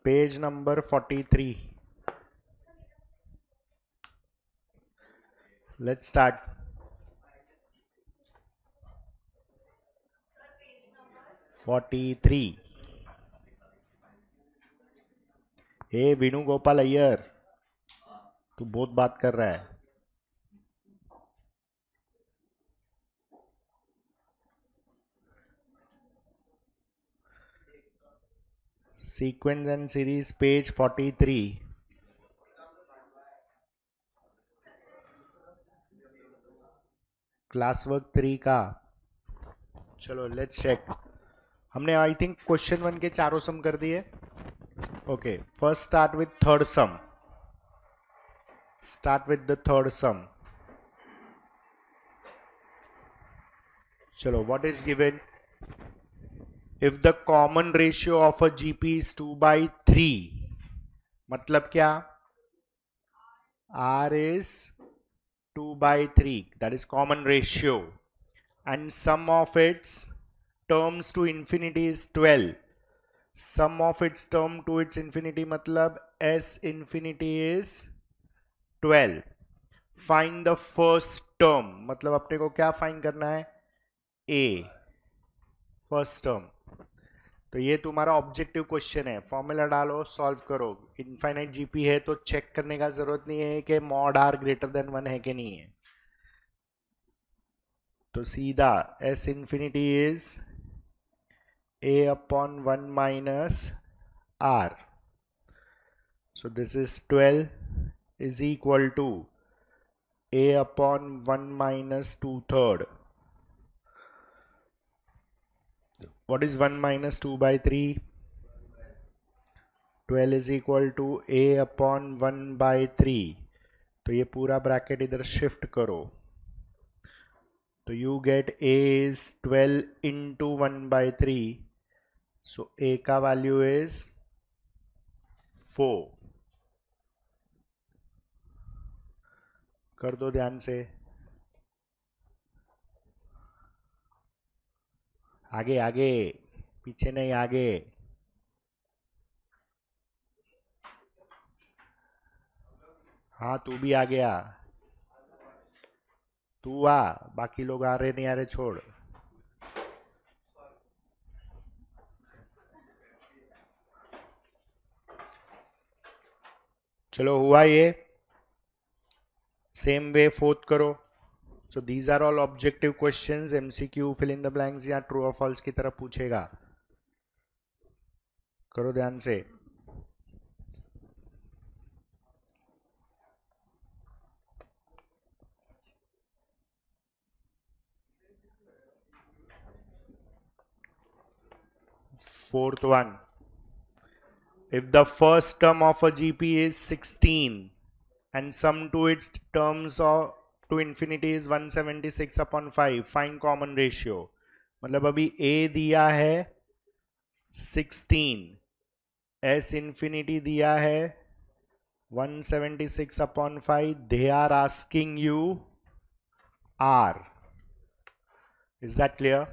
Page number 43. Let's start. "43". हे विनु गोपाल अय्यर, तू बहुत बात कर रहा है. Sequence and series, page 43. Class work 3 का. चलो लेट्स चेक. हमने आई थिंक क्वेश्चन 1 के चारों सम कर दिए. Okay, first start with third sum. Start with the third sum. चलो, what is given? If the common ratio of a GP is 2/3, मतलब क्या? R is 2/3, that is common ratio, and sum of its terms to infinity is 12. Sum of its term to its infinity मतलब S infinity is 12. Find the first term, मतलब अपने को क्या find करना है? A, first term. तो ये तुम्हारा ऑब्जेक्टिव क्वेश्चन है. फॉर्मूला डालो, सॉल्व करो. इनफाइनाइट जीपी है तो चेक करने का जरूरत नहीं है कि मॉड आर ग्रेटर देन 1 है कि नहीं है. तो सीधा S infinity is A upon 1 minus R. So this is 12 is equal to A upon 1 minus 2/3. What is 1 minus 2/3? 12 is equal to A upon 1/3. तो ये पूरा ब्रैकेट इधर शिफ्ट करो. तो you get A is 12 into 1/3. So A का value is 4. कर दो ध्यान से. आगे आगे, पीछे नहीं, आगे. हाँ, तू भी आ गया. तू आ, बाकी लोग आ रहे नहीं आ रहे छोड़. चलो हुआ ये. सेम वे फोर्थ करो. So these are all objective questions. MCQ, fill in the blanks या ट्रू और फॉल्स की तरफ पूछेगा. करो ध्यान से. Fourth one. If the first term of a GP is 16 and sum to its terms of to infinity is 176/5, find common ratio. मतलब अभी A दिया है 16, S infinity दिया है 176/5. They are asking you R. Is that clear?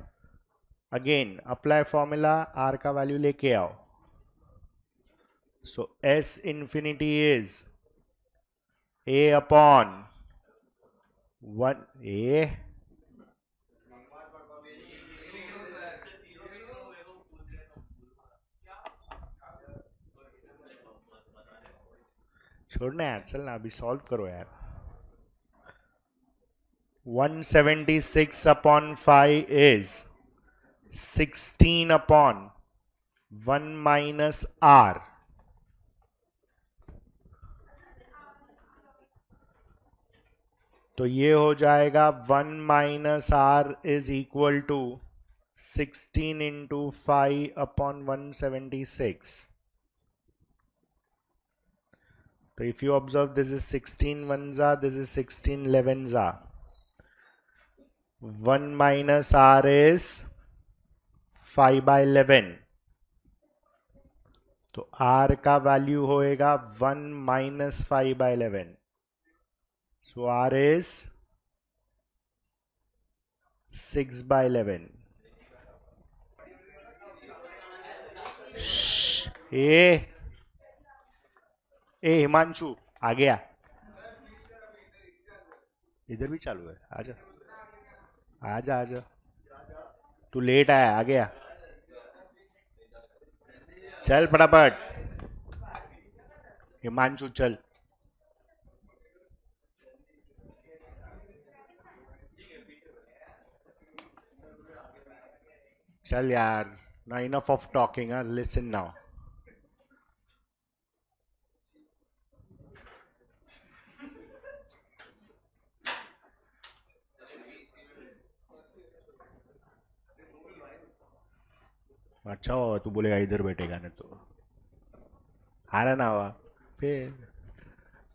Again, apply formula. R का value लेके आओ. So S infinity is A upon 1 A. छोड़ना यार, चलना अभी सॉल्व करो यार. 176/5 is 16 upon 1 minus R. तो ये हो जाएगा 1 minus R is equal to 16 into 5 upon 176. So if you observe, this is 16 ones are, this is 16 elevens are. 1 minus R is 5/11. तो R का वैल्यू होएगा 1 minus 5/11. So R is 6/11. Shh. ए हिमांशु आ गया, इधर भी चालू है, आजा आजा आजा, तू लेट आया, आ गया, चल फटाफट हिमांशु चल। चल यार, now enough of talking, listen now. अच्छा हो तू बोलेगा इधर बैठेगा ना तो आ रहा ना हुआ फिर।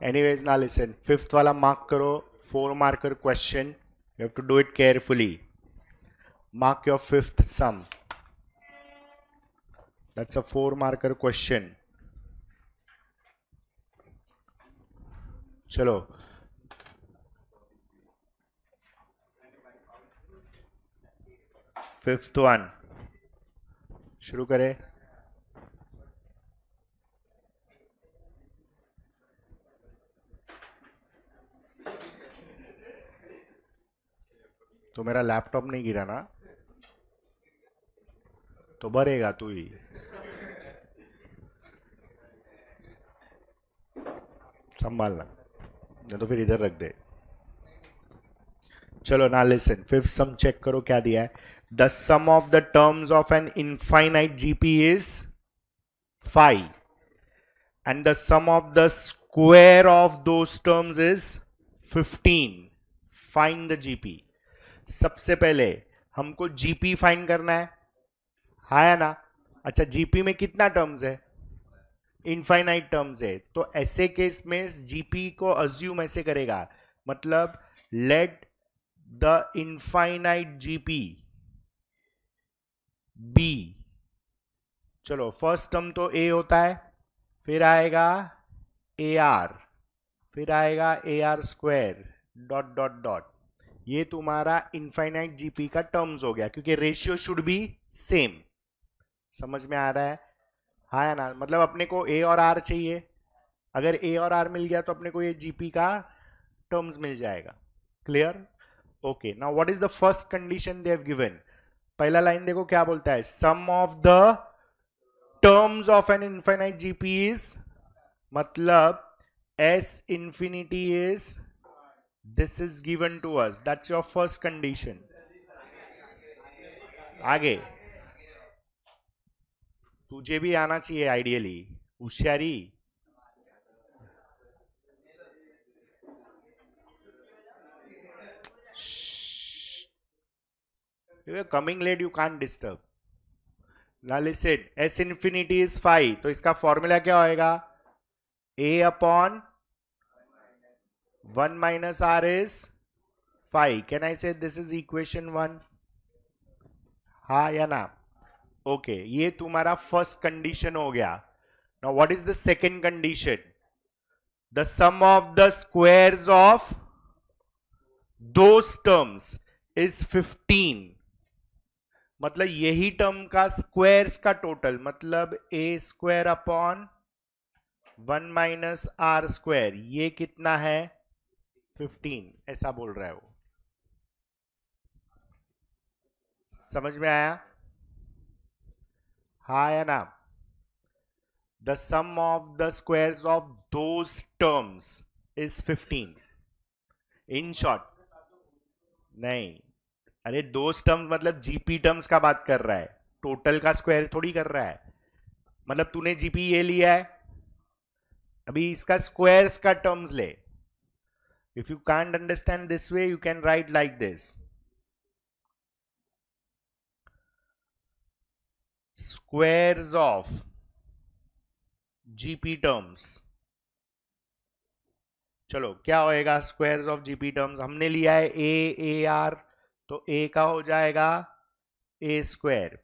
एनीवेज ना लिसन, फिफ्थ वाला मार्क करो, 4 marker question, you have to do it carefully. Mark your fifth sum, that's a 4 marker question. चलो फिफ्थ वन शुरू करें। तो मेरा लैपटॉप नहीं गिरा ना, तो भरेगा तू ही, संभालना नहीं तो फिर इधर रख दे। चलो ना लिसन, फिफ्थ सम चेक करो क्या दिया है। The sum of the terms of an infinite GP is 5 and the sum of the square of those terms is 15. Find the GP. सबसे पहले हमको GP फाइंड करना है ना। अच्छा GP में कितना टर्म्स है, इनफाइनाइट टर्म्स है, तो ऐसे केस में GP को अज्यूम ऐसे करेगा, मतलब let the infinite GP be, चलो फर्स्ट टर्म तो A होता है, फिर आएगा ए आर, फिर आएगा A R square dot dot dot, ये तुम्हारा इनफाइनाइट जीपी का टर्म्स हो गया, क्योंकि रेशियो शुड बी सेम। समझ में आ रहा है, हाँ या ना, मतलब अपने को ए और आर चाहिए, अगर ए और आर मिल गया तो अपने को ये जीपी का टर्म्स मिल जाएगा। Clear? Okay, now what is the first condition they have given. पहला लाइन देखो क्या बोलता है, sum of the terms of an infinite GP is, मतलब S infinity is, this is given to us, that's your first condition। आगे तुझे भी आना चाहिए आइडियली, होशियारी। You coming late, you can't disturb. Now listen, S infinity is 5, तो इसका formula क्या होएगा, A upon 1 minus R is 5। Can I say this is equation 1? हाँ या ना? ओके, ये तुम्हारा फर्स्ट कंडीशन हो गया। Now what is the second condition, the sum of the squares of those terms is 15, मतलब यही टर्म का स्क्वायर्स का टोटल, मतलब a square upon 1 minus r square, ये कितना है 15, ऐसा बोल रहा है वो। समझ में आया, हाँ या ना? The sum of the squares of those terms is 15। In short, नहीं, अरे दोज टर्म्स मतलब जीपी टर्म्स का बात कर रहा है, टोटल का स्क्वायर थोड़ी कर रहा है। मतलब तूने जीपी ये लिया है, अभी इसका स्क्वायर्स का टर्म्स ले। If you can't understand this way, you can right like this, squares of GP terms. चलो क्या होएगा स्क्वायर्स ऑफ जीपी टर्म्स, हमने लिया है ए आर, तो ए का हो जाएगा ए स्क्वायर,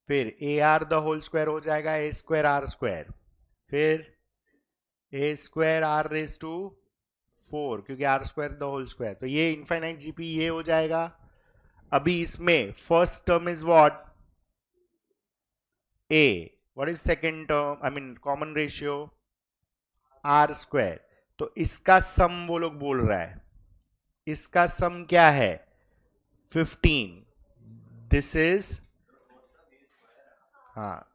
फिर a r the whole square हो जाएगा ए स्क्वायर आर स्क्वायर, फिर a square r raise to 4, क्योंकि r square the whole square, तो ये इनफाइनाइट जीपी ये हो जाएगा। अभी इसमें first term is what, a, what is second term, I mean common ratio r square, तो इसका सम वो लोग बोल रहा है, इसका सम क्या है 15, दिस इज, हाँ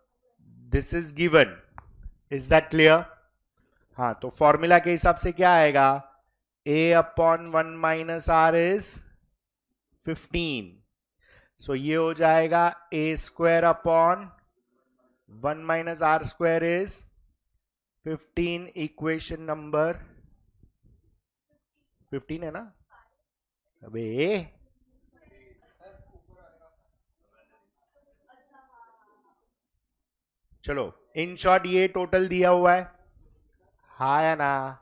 this is given, is that clear? हाँ, तो फॉर्मूला के हिसाब से क्या आएगा, a upon 1 minus r is 15, so ये हो जाएगा a square upon 1 minus r square is 15, equation number 15 है ना, अबे चलो इन शॉर्ट ये टोटल दिया हुआ है, हाँ या ना?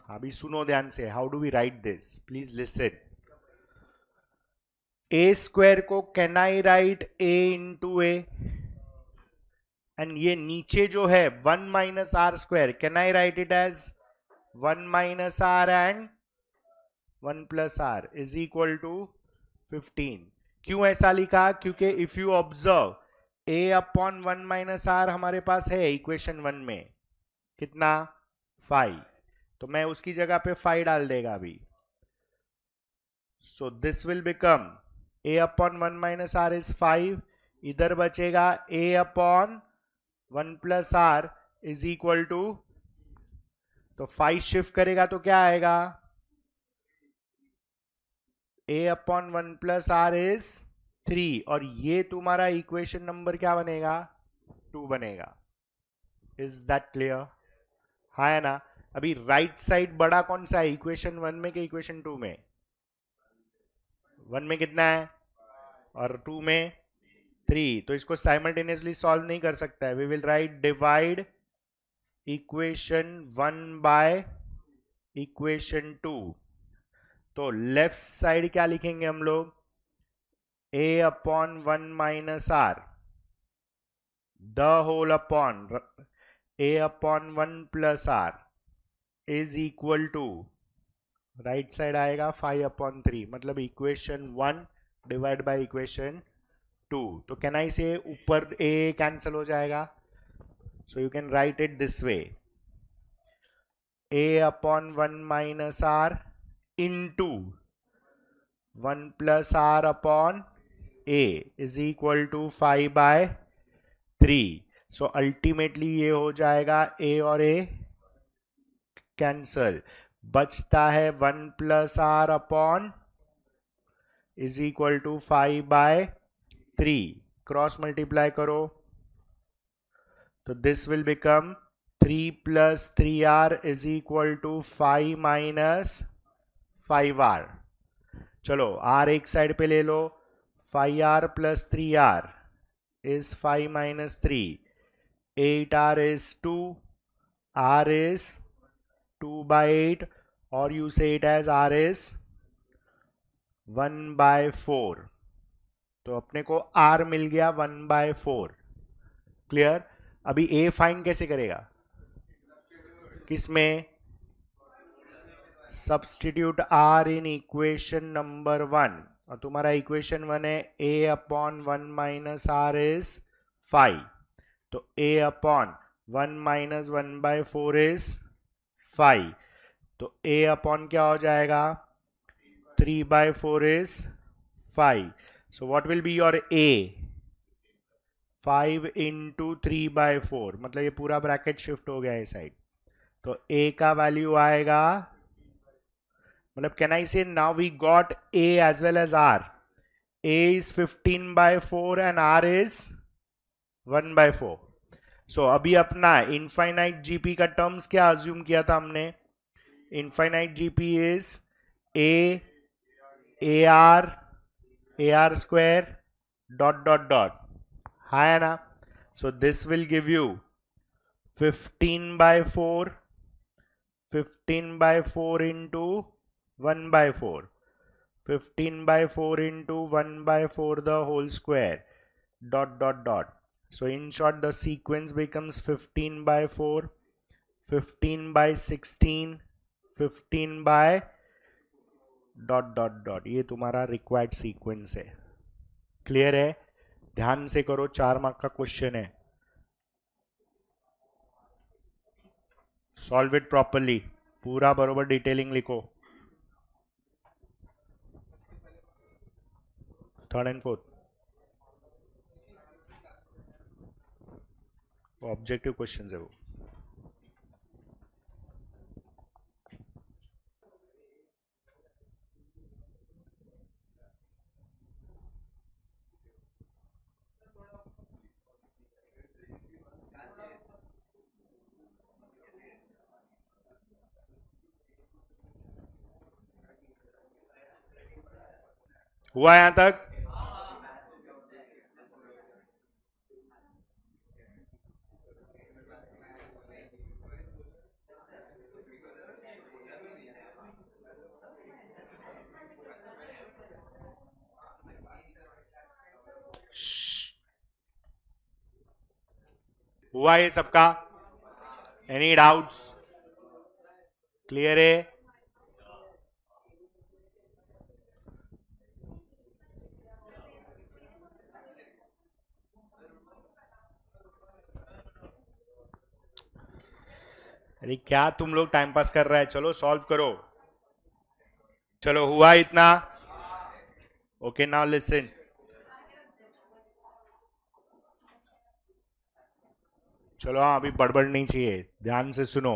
अभी सुनो ध्यान से, how do we write this, please listen. A square को can I write a into a, and ये नीचे जो है 1 minus r square, can I write it as 1 minus r and 1 plus r is equal to 15। क्यों ऐसा लिखा, क्योंकि if you observe a upon 1 minus r हमारे पास है इक्वेशन 1 में कितना 5, तो मैं उसकी जगह पे 5 डाल देगा अभी, so this will become a upon 1 minus r is 5, इधर बचेगा a upon 1 plus r is equal to, तो 5 शिफ्ट करेगा तो क्या आएगा, a upon 1 plus r is 3, और ये तुम्हारा इक्वेशन नंबर क्या बनेगा 2 बनेगा, इज दैट क्लियर? हाँ है ना? अभी राइट साइड बड़ा कौन सा है, इक्वेशन 1 में कि इक्वेशन 2 में? 1 में कितना है और 2 में 3, तो इसको साइमल्टेनियसली सॉल्व नहीं कर सकता है, we will write divide equation 1 by equation 2, तो लेफ्ट साइड क्या लिखेंगे हम लोग, a upon 1 minus r the whole upon a upon 1 plus r is equal to, right side आएगा 5 अपॉन 3, मतलब इक्वेशन 1 डिवाइड बाय इक्वेशन 2, तो कैन आई से ऊपर a कैंसल हो जाएगा, so you can write it this way, a upon 1 minus r into 1 plus r upon a is equal to 5 by 3, so ultimately ये हो जाएगा a और a cancel, बचता है 1 plus r upon is equal to 5 by 3, cross multiply करो तो this will become 3 plus 3r is equal to 5 minus 5r, चलो r एक साइड पे ले लो, 5r plus 3r is 5 minus 3, 8r is 2, r is 2 by 8, or you say it as r is 1 by 4, तो अपने को r मिल गया 1 by 4, clear? अभी a फाइंड कैसे करेगा, किसमें, substitute r in equation number 1, और तुम्हारा इक्वेशन 1 है a upon 1 minus r is 5, तो a upon 1 minus 1 by 4 is 5, तो a अपॉन क्या हो जाएगा 3 by 4 is 5, so what will be your a, 5 into 3 by 4, मतलब ये पूरा ब्रैकेट शिफ्ट हो गया है साइड, तो a का वैल्यू आएगा, मतलब can I say now we got a as well as r, a is 15 by 4 and r is 1 by 4, सो अभी अपना इनफाइनाइट जीपी का टर्म्स क्या अज्यूम किया था हमने, infinite GP is a ar square dot dot dot, हाँ है ना? सो this will give you 15 by 4, 15 by 4 into 1 by 4, 15 by 4 into 1 by 4 the whole square dot dot dot, so in short the sequence becomes 15 by 4, 15 by 16, 15 by dot dot dot, ये तुम्हारा required sequence है, clear है? ध्यान से करो, 4 mark का question है। Solve it properly, पूरा बरोबर डिटेलिंग लिखो. Third and fourth objective question है वो. हुआ यहां तक? हुआ ये सबका? Any doubts? क्लियर है? अरे क्या तुम लोग टाइम पास कर रहा है? चलो सॉल्व करो. चलो हुआ इतना? Okay now listen. चलो हाँ, अभी बड़बड़ नहीं चाहिए, ध्यान से सुनो.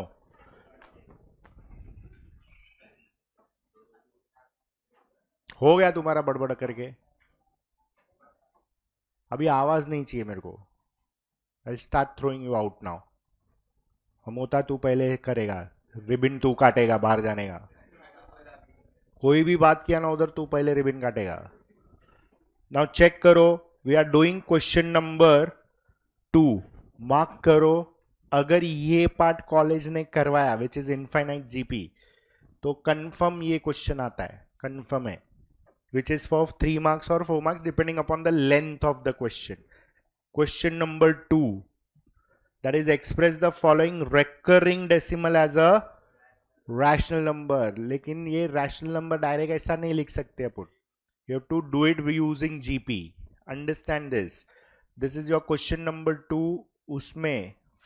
हो गया तुम्हारा बड़बड़ करके? अभी आवाज नहीं चाहिए मेरे को. I start throwing you out now. हम होता तू पहले करेगा, रिबिन तू काटेगा बाहर जाने का. कोई भी बात किया ना उधर, तू पहले रिबिन काटेगा. नाउ चेक करो, we are doing question number 2. Mark करो, अगर ये पार्ट कॉलेज ने करवाया विच इज इनफाइनाइट जीपी, तो कंफर्म ये क्वेश्चन आता है, कंफर्म है. विच इज फॉर 3 मार्क्स और 4 marks depending upon the length of the question. Question number 2, that is express the following recurring decimal as a rational number. लेकिन ये rational number direct ऐसा नहीं लिख सकते अपन. You have to do it using GP. Understand this. This is your question number 2. उसमें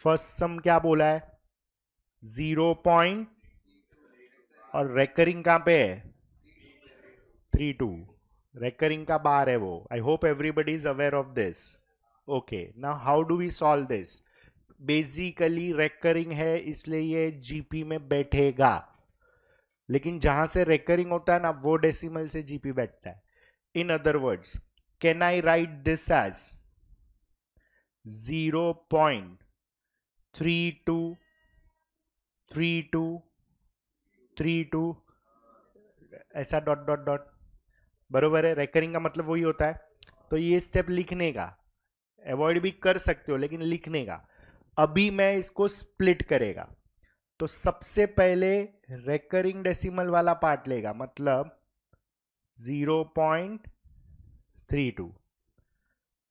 first sum क्या बोला है? 0 point और recurring कहाँ पे है? 32. Recurring का बार है वो. I hope everybody is aware of this. Okay. Now how do we solve this? Basically recurring है इसलिए ये जीपी में बैठेगा, लेकिन जहां से रेकरिंग होता है ना वो डेसिमल से जीपी बैठता है. In other words, can I write this as 0.323232 ऐसा डॉट डॉट डॉट. बरोबर है? रेकरिंग का मतलब वही होता है. तो ये स्टेप लिखने का अवॉइड भी कर सकते हो, लेकिन लिखने का. अभी मैं इसको स्प्लिट करेगा, तो सबसे पहले रेकरिंग डेसिमल वाला पार्ट लेगा, मतलब 0.32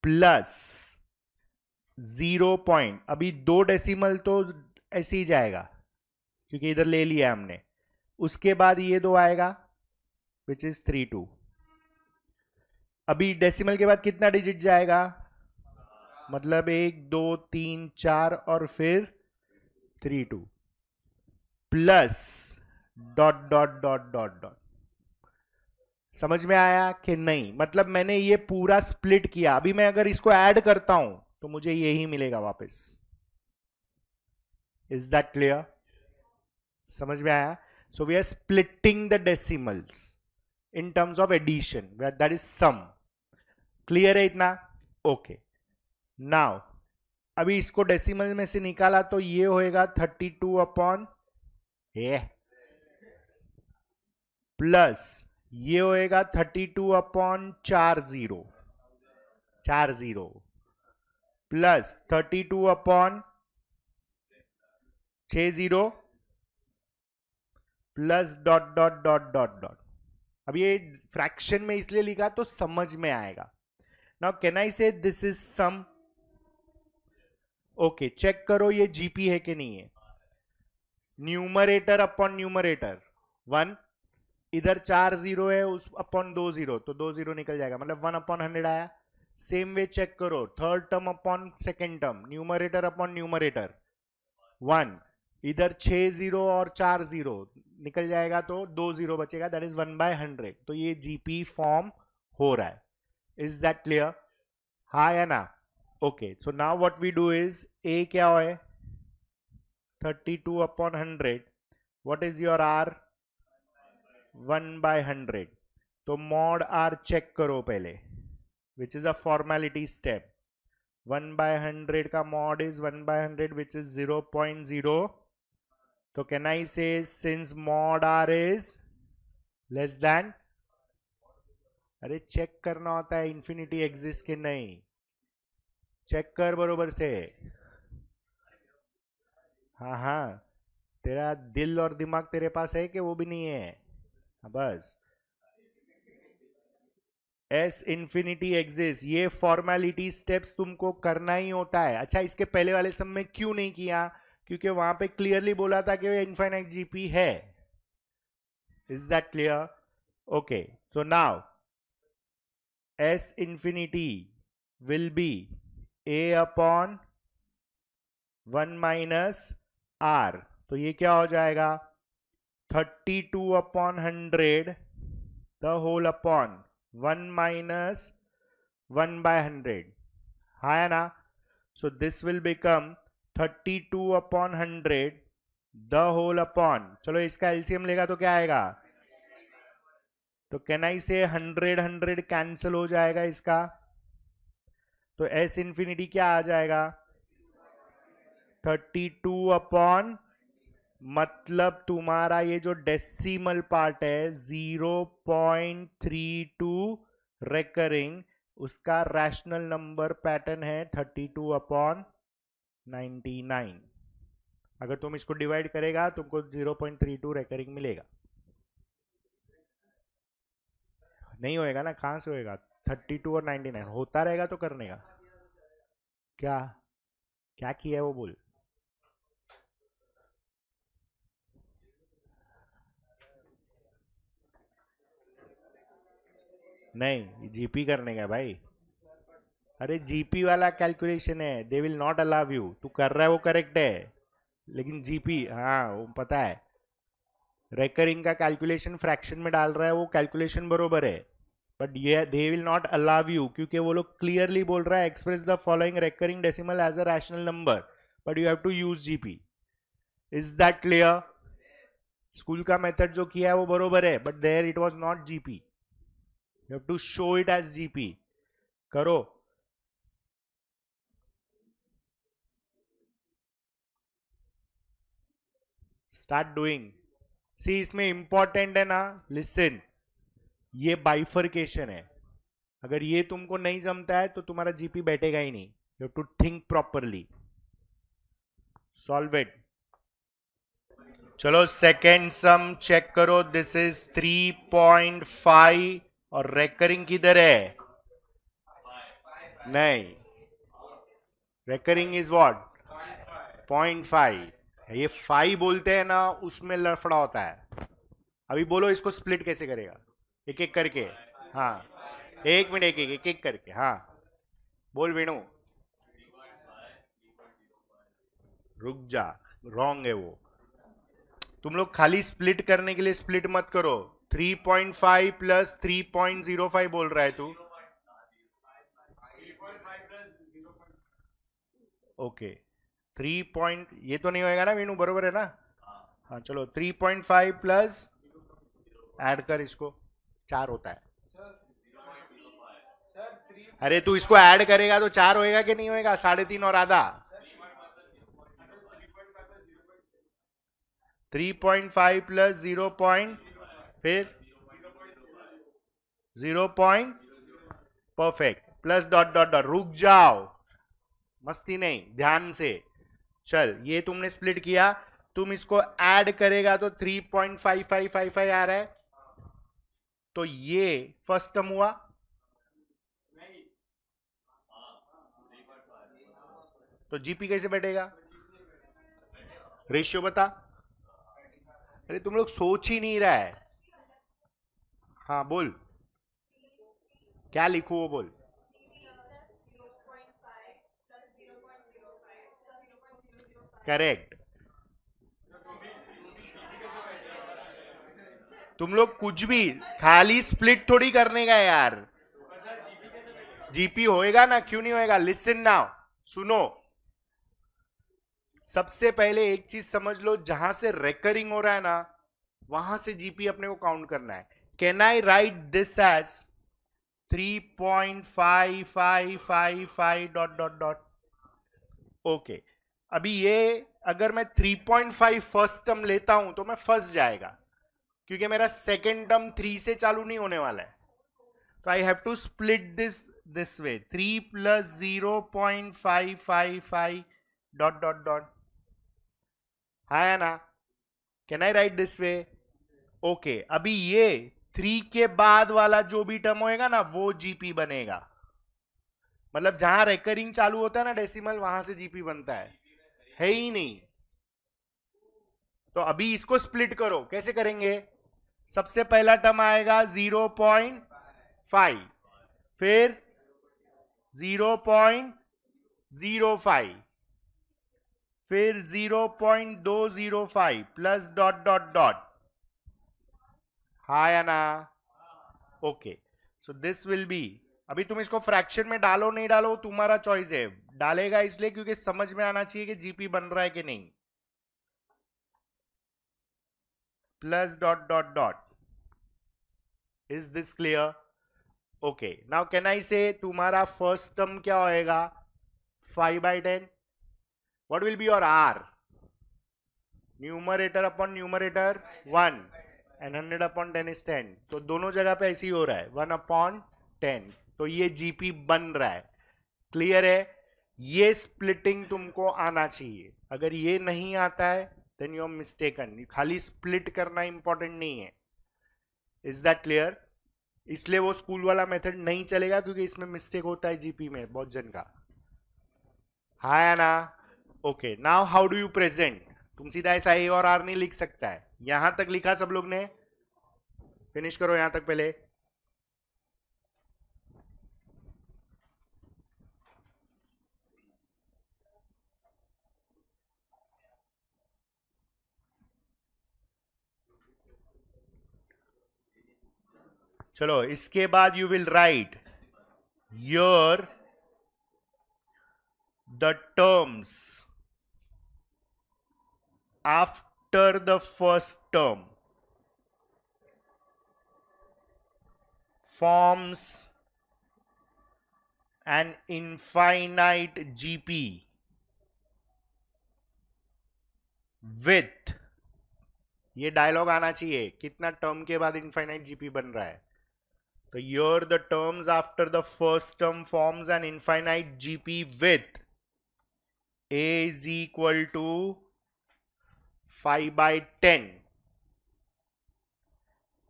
प्लस 0 पॉइंट, अभी 2 डेसिमल तो ऐसे ही जाएगा क्योंकि इधर ले लिया हमने. उसके बाद ये 2 आएगा विच इज 32. अभी डेसिमल के बाद कितना डिजिट जाएगा? मतलब 1 2 3 4 और फिर 32 plus dot dot dot dot dot. समझ में आया कि नहीं? मतलब मैंने ये पूरा स्प्लिट किया. अभी मैं अगर इसको ऐड करता हूं तो मुझे यही मिलेगा वापस. Is that clear? समझ में आया? So we are splitting the decimals in terms of addition, that is sum. Clear है इतना? ओके. नाउ अभी इसको डेसिमल में से निकाला तो ये होएगा 32 अपॉन प्लस ये होएगा 32 upon 40 plus 32 upon 60 plus dot dot dot dot dot. अब ये फ्रैक्शन में इसलिए लिखा तो समझ में आएगा. Now can I say this is sum? Okay, check करो ये जीपी है कि नहीं है. न्यूमरेटर अपॉन न्यूमरेटर 1, इधर 4 0 है, उस अपॉन 2 0, तो 2 0 निकल जाएगा, मतलब 1 अपॉन 100 आया. सेम वे चेक करो, third term upon second term, numerator upon numerator 1, इधर 6 जीरो और 4 जीरो निकल जाएगा तो 2 जीरो बचेगा, दैट इज 1/100। तो ये जीपी फॉर्म हो रहा है। Is that clear? हाँ या ना? Okay, so now what we do is, a क्या है 32/100, व्हाट इज योर आर 1/100। तो मॉड आर चेक करो पहले, which is a formality step. 1/100 का मॉड इज 1/100 विच इज 0.0। तो can I say since mod r is less than, अरे check करना होता है इंफिनिटी एग्जिस्ट के नहीं, चेक कर बरोबर से। हाँ हाँ, तेरा दिल और दिमाग तेरे पास है कि वो भी नहीं है? हाँ, बस एस इंफिनिटी एग्जिस्ट, ये फॉर्मेलिटी स्टेप्स तुमको करना ही होता है। अच्छा, इसके पहले वाले सब में क्यों नहीं किया? क्योंकि वहां पे क्लियरली बोला था कि इनफाइनाइट जीपी है। Is that clear? Okay, so now S infinity will be A upon 1 minus R। तो ये क्या हो जाएगा 32/100 the whole upon 1 minus 1/100। हाँ है ना? So this will become 32/100 the whole upon, चलो इसका एलसीएम लेगा तो क्या आएगा? तो कैन आई से 100 कैंसिल हो जाएगा इसका, तो एस इंफिनिटी क्या आ जाएगा 32/, मतलब तुम्हारा ये जो डेसिमल पार्ट है 0.32 रेकरिंग, उसका रैशनल नंबर पैटर्न है 32/99। अगर तुम इसको डिवाइड करेगा तुमको 0.32 रेकरिंग मिलेगा। नहीं होएगा ना, कहां से होएगा? 32 और 99 होता रहेगा तो करने का क्या? क्या किया है वो बोल। नहीं, जीपी करने का भाई। अरे जीपी वाला कैलकुलेशन है, दे विल नॉट अलाउ यू। तू कर रहा है वो करेक्ट है, लेकिन जीपी, हाँ वो पता है, रेकरिंग का कैलकुलेशन फ्रैक्शन में डाल रहा है, वो कैलकुलेशन बरोबर है, बट ये they will not allow you, क्योंकि वो लोग क्लियरली बोल रहा है express the following recurring decimal as a rational number, but you have to use GP. Is that clear? School का मेथड जो किया है वो बरोबर है, but there it was not GP, you have to show it as GP. करो, start doing. See इसमें important है ना, लिसन, ये बाइफर्केशन है। अगर ये तुमको नहीं जमता है तो तुम्हारा जीपी बैठेगा ही नहीं। You have to think properly, solve it. चलो सेकेंड सम चेक करो, दिस इज 3.5 और रेकरिंग किधर है? नहीं, रेकरिंग इज व्हाट 0.5। ये 5 बोलते हैं ना, उसमें लफड़ा होता है। अभी बोलो इसको स्प्लिट कैसे करेगा, एक एक करके। हाँ, एक मिनट, एक एक करके। हाँ बोल वेणु। रुक जा, रॉन्ग है वो। तुम लोग खाली स्प्लिट करने के लिए स्प्लिट मत करो। 3.5 प्लस 3.05 बोल रहा है तू। ओके, 3 पॉइंट, ये तो नहीं होएगा ना वीनू, बरोबर है ना? हाँ चलो, 3.5 प्लस ऐड कर इसको, 4 होता है। अरे तू इसको ऐड करेगा तो 4 होएगा कि नहीं होएगा? 3.5 और आधा, 3.5 प्लस 0 फिर 0 perfect, plus dot dot dot. रुक जाओ, मस्ती नहीं, ध्यान से चल। ये तुमने स्प्लिट किया, तुम इसको ऐड करेगा तो 3.5555 आ रहा है, तो ये फर्स्ट टर्म हुआ। तो जीपी कैसे बैठेगा? रेशियो बता। अरे तुम लोग सोच ही नहीं रहा है। हाँ बोल, क्या लिखू वो बोल। करेक्ट, तुम लोग कुछ भी खाली स्प्लिट थोड़ी करने का यार। जीपी होएगा ना, क्यों नहीं होएगा? लिसन नाउ, सुनो। सबसे पहले एक चीज समझ लो, जहां से रेकरिंग हो रहा है ना वहां से जीपी अपने को काउंट करना है। Can I write this as 3.5555 dot dot dot? Okay, अभी ये अगर मैं 3.5 फर्स्ट टर्म लेता हूं तो मैं फंस जाएगा, क्योंकि मेरा सेकेंड टर्म 3 से चालू नहीं होने वाला है। तो I have to split this way, 3 plus 0.555 dot dot dot. है ना? Can I write this way? Okay, अभी ये 3 के बाद वाला जो भी टर्म होएगा ना वो जीपी बनेगा। मतलब जहां रेकरिंग चालू होता है ना डेसिमल, वहां से जीपी बनता है ही नहीं। तो अभी इसको स्प्लिट करो, कैसे करेंगे? सबसे पहला टर्म आएगा 0.5, फिर 0.05, फिर 0.205 प्लस डॉट डॉट डॉट। हाँ या ना? Okay, so this will be, अभी तुम इसको फ्रैक्शन में डालो नहीं डालो तुम्हारा चॉइस है। डालेगा इसलिए क्योंकि समझ में आना चाहिए कि जीपी बन रहा है कि नहीं। Plus dot dot dot. Is this clear? Okay, now can I say तुम्हारा फर्स्ट टर्म क्या होएगा? 5/10। What will be your r? Numerator upon numerator 1 and 100/10 is 10। तो दोनों जगह पे ऐसे ही हो रहा है, 1/10। तो ये जीपी बन रहा है। क्लियर है? ये स्प्लिटिंग तुमको आना चाहिए। अगर ये नहीं आता है देन यू आर मिस्टेकन। खाली स्प्लिट करना इंपॉर्टेंट नहीं है। Is that clear? इसलिए वो स्कूल वाला मेथड नहीं चलेगा, क्योंकि इसमें मिस्टेक होता है जीपी में बहुत जन का। हाँ ना? Okay, now how do you present? तुम सीधा ऐसा ए और आर नहीं लिख सकता है। यहां तक लिखा सब लोग ने? फिनिश करो यहां तक पहले। चलो, इसके बाद you will right your the terms after the first term forms an infinite GP with, ये डायलॉग आना चाहिए, कितना टर्म के बाद इनफाइनाइट जीपी बन रहा है। तो your the terms after the first term forms an infinite GP with a is equal to 5/10,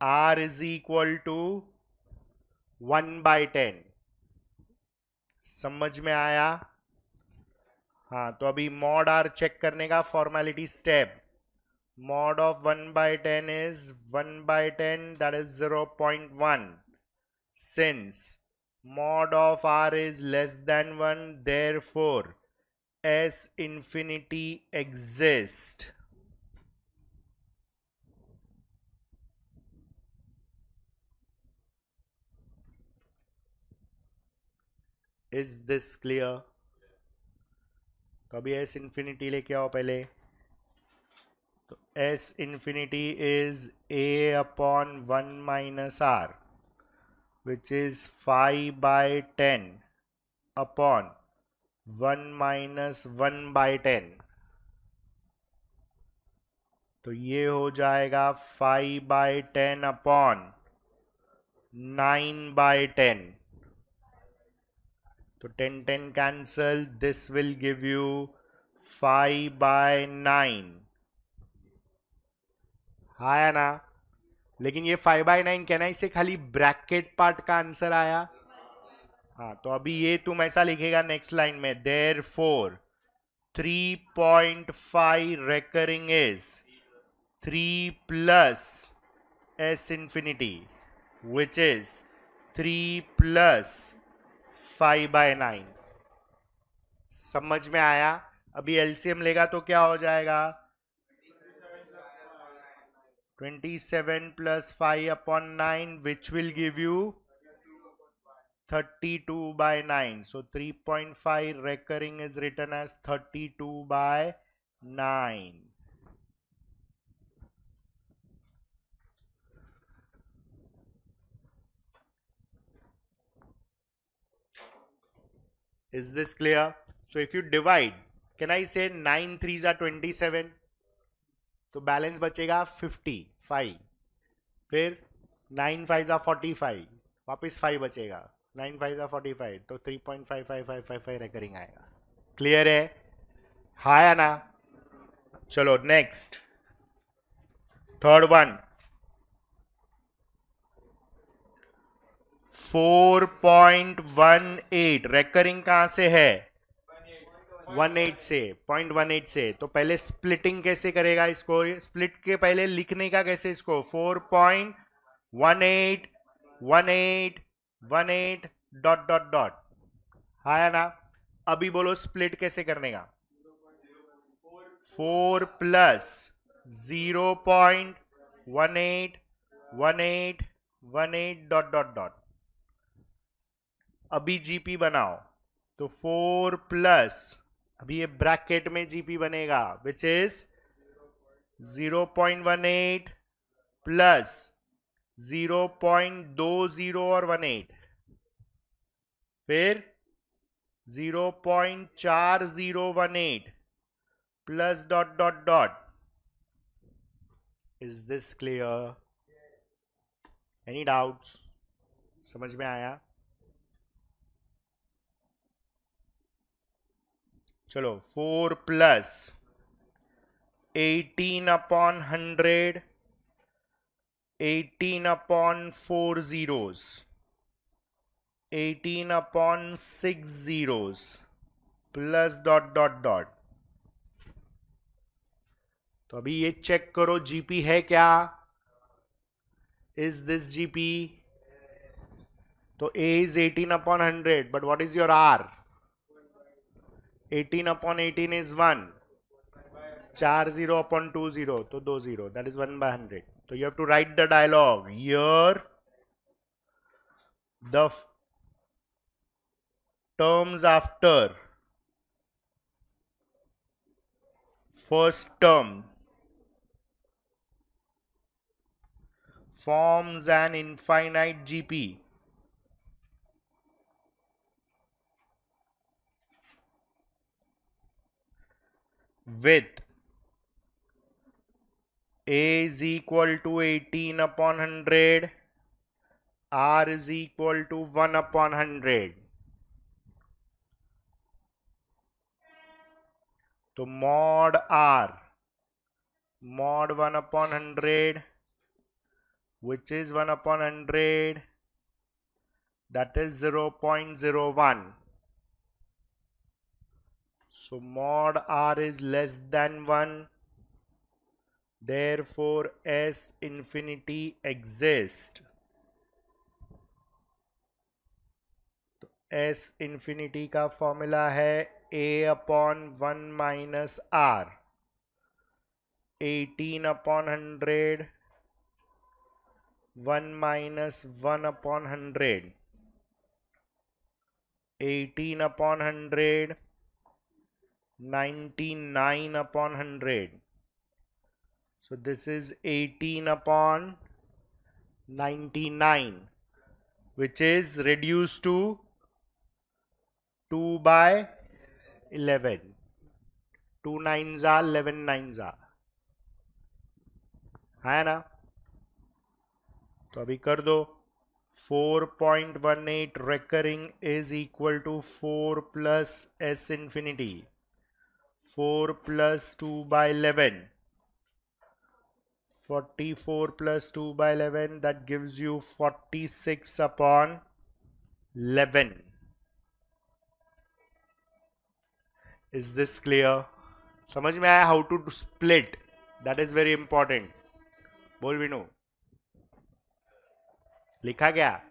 r is equal to 1/10। समझ में आया? हाँ, तो अभी मॉड आर चेक करने का formality step. Mod of 1/10 is 1/10, that is 0.1. Since mod of r is less than 1, therefore S infinity exists. Is this clear? तो अभी S infinity लेके आओ पहले। तो S infinity is a upon 1 minus r, which is 5/10 upon 1 minus 1/10। तो ये हो जाएगा 5/10 अपॉन 9/10। तो 10 cancel, this will give you 5/9। आया ना? लेकिन ये 5/9 कहना, इससे खाली ब्रैकेट पार्ट का आंसर आया। हाँ, तो अभी ये तुम ऐसा लिखेगा नेक्स्ट लाइन में, therefore 3.5 recurring is 3 plus S infinity, which is 3 plus 5/9। समझ में आया? अभी एलसीएम लेगा तो क्या हो जाएगा? 27 plus 5 upon 9, which will give you 32 by 9. So 3.5 recurring is written as 32 by 9. Is this clear? So if you divide, can I say 9 3s are 27? तो बैलेंस बचेगा 55. फिर 9 5s are 45. वापस 5 बचेगा. 9 5s are 45. तो 3.55555 रेकरिंग आएगा. Clear है? हाँ या ना? चलो नेक्स्ट, थर्ड वन. 4.18 रेकरिंग कहां से है? 18 से, 0.18 से. तो पहले स्प्लिटिंग कैसे करेगा इसको? स्प्लिट के पहले लिखने का कैसे इसको? 4.18 18 18 डॉट डॉट डॉट. हाँ या ना? अभी बोलो स्प्लिट कैसे करने का? 4 प्लस 0.18 18 18 डॉट डॉट डॉट. अभी जीपी बनाओ. तो 4 प्लस, अभी ये ब्रैकेट में जीपी बनेगा, विच इज 0.18 प्लस 0.20 और 18, फिर 0.4018 plus dot dot dot. Is this clear? Any doubts? समझ में आया? चलो 4 plus 18 upon 100, 18 upon 4 zeros, 18 upon 6 zeros plus dot dot dot. तो अभी ये चेक करो जीपी है क्या? Is this GP? तो a is 18 upon 100, but what is your r? 18 upon 18 is 1. 4 0 upon 2 0. तो 2 0. That is 1 by 100. So you have to write the dialogue. Here the terms after first term forms an infinite GP. With A is equal to 18 upon 100, R is equal to 1 upon 100. तो mod R, mod 1 upon 100, which is 1 upon 100, that is 0.01. So mod R is less than 1, therefore S infinity exists. तो S infinity का formula है A upon 1 minus R, 18 upon 100, 1 minus 1 upon 100, 18 upon 100, 99 upon 100. So this is 18 upon 99, which is reduced to 2 by 11. 2 9s are 11 9s are. है ना? तो अभी कर दो. 4.18 recurring is equal to 4 plus S infinity. 4 plus 2 by 11. 44 plus 2 by 11, that gives you 46 upon 11. Is this clear? समझ में आया how to split? That is very important. बोल विनू, लिखा क्या?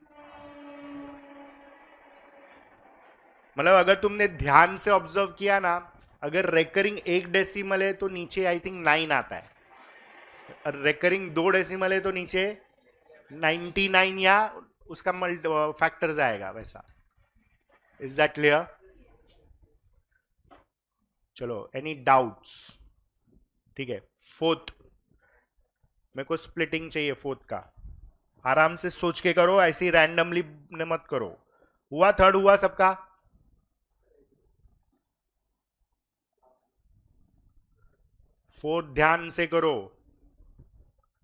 मतलब अगर तुमने ध्यान से ऑब्जर्व किया ना, अगर रेकरिंग 1 डेसिमल है तो नीचे आई थिंक 9 आता है. रेकरिंग 2 डेसिमल है तो नीचे 99 या उसका फैक्टर्स आएगा वैसा. Is that clear? चलो, एनी डाउट्स? ठीक है. फोर्थ, मेरे को स्प्लिटिंग चाहिए फोर्थ का. आराम से सोच के करो, ऐसी रैंडमली मत करो. हुआ थर्ड? हुआ सबका? फोर्थ ध्यान से करो.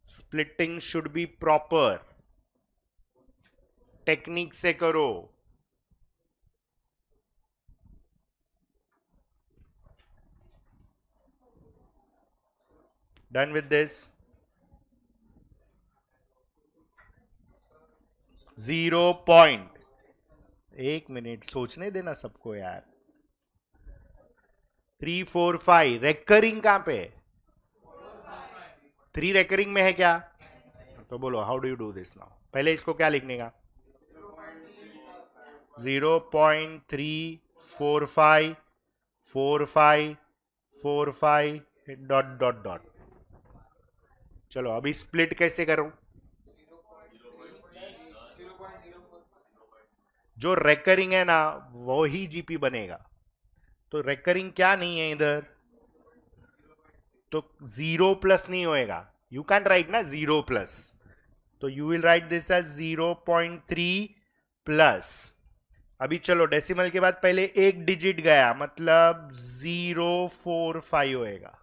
Splitting should be proper. Technique से करो. Done with this. 0 पॉइंट. एक मिनट सोचने देना सबको यार. 3 4 5 रेकरिंग कहां पे? 3 रेकरिंग में है क्या? तो बोलो, how do you do this now? पहले इसको क्या लिखने का? 0.345 45 45 डॉट डॉट डॉट. चलो, अभी स्प्लिट कैसे करूं? जो रेकरिंग है ना वो ही जीपी बनेगा. तो रेकरिंग क्या नहीं है इधर, तो 0 प्लस नहीं होएगा. यू कैन राइट ना 0 प्लस. तो you will write this as 0.3 plus. अभी चलो, डेसिमल के बाद पहले एक डिजिट गया, मतलब 045 होएगा.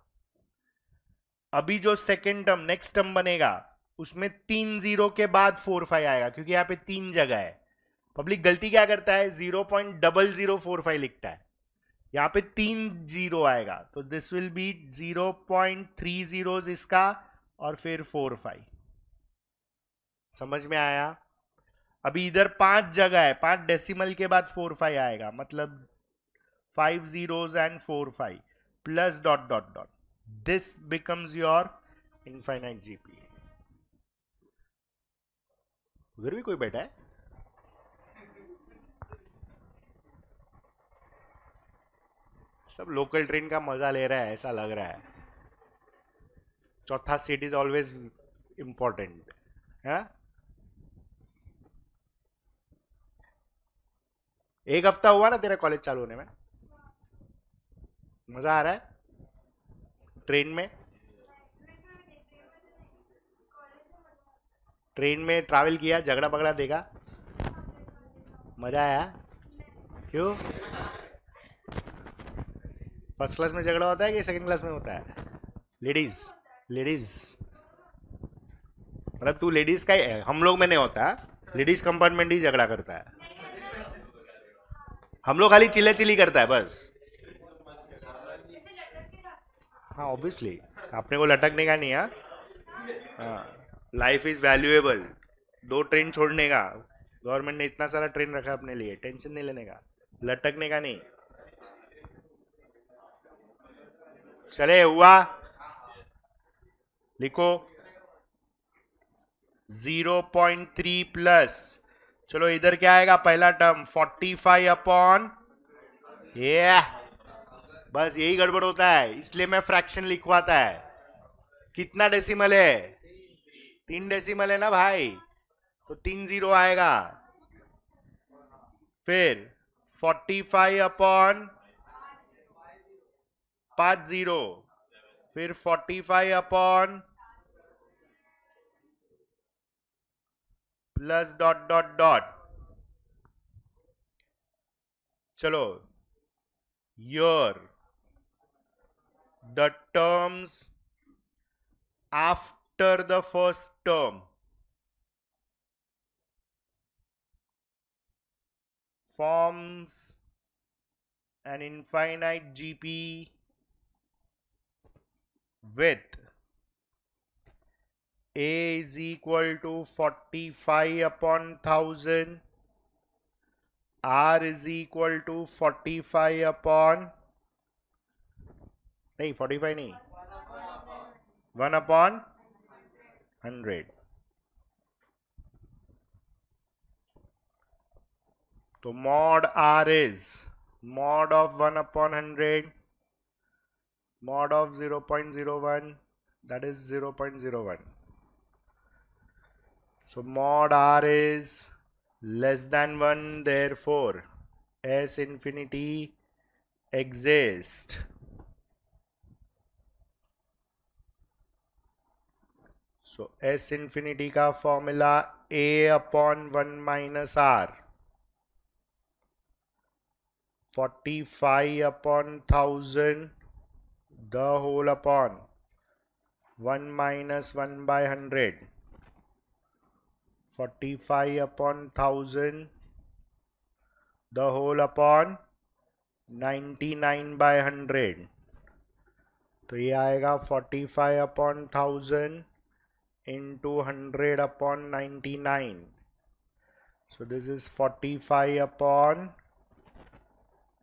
अभी जो सेकेंड टर्म, नेक्स्ट टर्म बनेगा, उसमें 3 जीरो के बाद 45 आएगा, क्योंकि यहां पे 3 जगह है. पब्लिक गलती क्या करता है, 0.0045 लिखता है. यहां पे 3 जीरो आएगा, तो दिस विल बी 0.30 इसका, और फिर 45. समझ में आया? अभी इधर 5 जगह है, 5 डेसिमल के बाद 45 आएगा, मतलब 5 zeros and 4 5 plus dot dot dot. This becomes your infinite GP. उधर भी कोई बैठा है? सब लोकल ट्रेन का मजा ले रहा है ऐसा लग रहा है. चौथा सीट इज ऑलवेज इंपॉर्टेंट है. एक हफ्ता हुआ ना तेरा कॉलेज चालू होने में? मजा आ रहा है ट्रेन में? ट्रेन में ट्रैवल किया, झगड़ा बगड़ा देखा? मजा आया? क्यों? फर्स्ट क्लास में झगड़ा होता है कि सेकंड क्लास में होता है? लेडीज, लेडीज मतलब तू लेडीज का ही, हम लोग में नहीं होता. लेडीज कंपार्टमेंट ही झगड़ा करता है. हम लोग खाली चिल्ला चिल्ली करता है बस. हाँ ऑब्वियसली, अपने को लटकने का नहीं है. Life is valuable. 2 ट्रेन छोड़ने का. गवर्नमेंट ने इतना सारा ट्रेन रखा अपने लिए, टेंशन नहीं लेने का, लटकने का नहीं. चले, हुआ? लिखो 0.3 प्लस. चलो, इधर क्या आएगा? पहला टर्म 45 अपॉन, ये बस यही गड़बड़ होता है, इसलिए मैं फ्रैक्शन लिखवाता है. कितना डेसिमल है? 3 डेसिमल है ना भाई, तो 3 जीरो आएगा. फिर 45 अपॉन 5 जीरो, फिर 45 upon plus dot dot dot. चलो, यर the terms after the first term forms an infinite GP with A is equal to 45 upon 1000, R is equal to 45 upon, नहीं 45 नहीं, 1 upon 100. तो mod R is mod of 1 upon 100, mod of 0.01, that is 0.01. So mod r is less than 1, therefore S infinity exists. So S infinity का formula A upon 1 minus R, 45 upon 1000 the whole upon 1 minus 1 by 100, 45 upon 1000 the whole upon 99 by 100. तो ये आएगा 45 upon 1000 into 100 upon 99. So this is 45 upon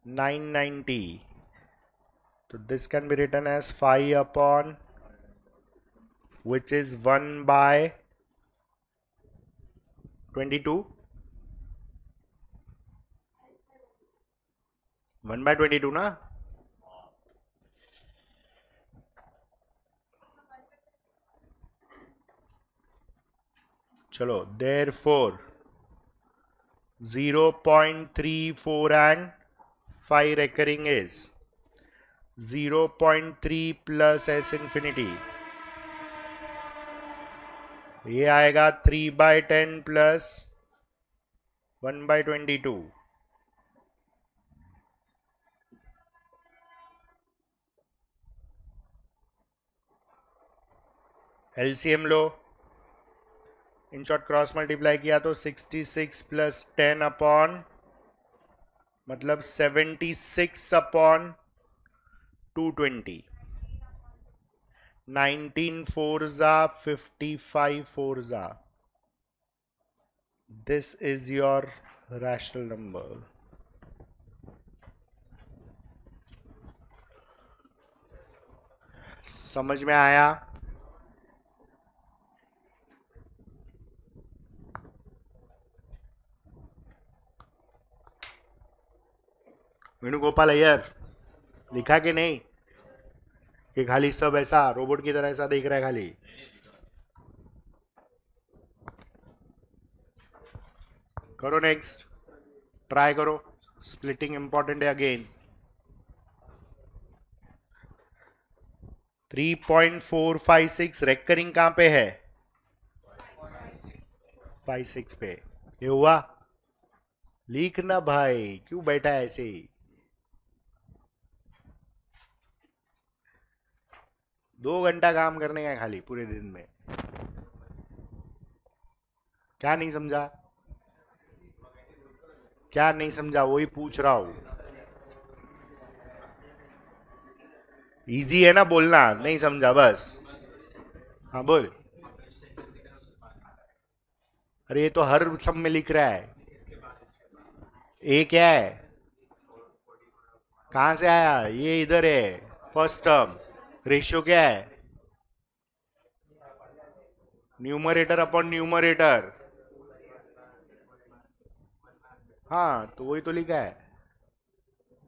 990. So this can be written as 5 upon, which is 1 by 22. 1 by 22 ना. चलो, therefore 0.34 and 5 recurring is 0.3 plus S infinity. ये आएगा 3 by 10 plus 1 by 22. LCM low, in short cross multiply किया तो 66 plus 10 upon मतलब 76 upon 220. 19 4 55 4. This is your rational number. समझ में आया? वेणुगोपाल अय्यर लिखा कि नहीं कि खाली सब ऐसा रोबोट की तरह ऐसा देख रहा है खाली? करो नेक्स्ट, ट्राई करो. स्प्लिटिंग इंपॉर्टेंट है अगेन. 3.456 रेकरिंग कहां पे है? 56 पे. ये हुआ? लिखना भाई, क्यों बैठा है ऐसे ही? 2 घंटा काम करने का है खाली पूरे दिन में. क्या नहीं समझा? क्या नहीं समझा? वही पूछ रहा हूं. इजी है ना बोलना? नहीं समझा बस. हाँ बोल. अरे ये तो हर सब में लिख रहा है. ए क्या है? कहां से आया? ये इधर है फर्स्ट टर्म. रेशियो क्या है? Numerator upon numerator. हाँ तो वही तो लिखा है.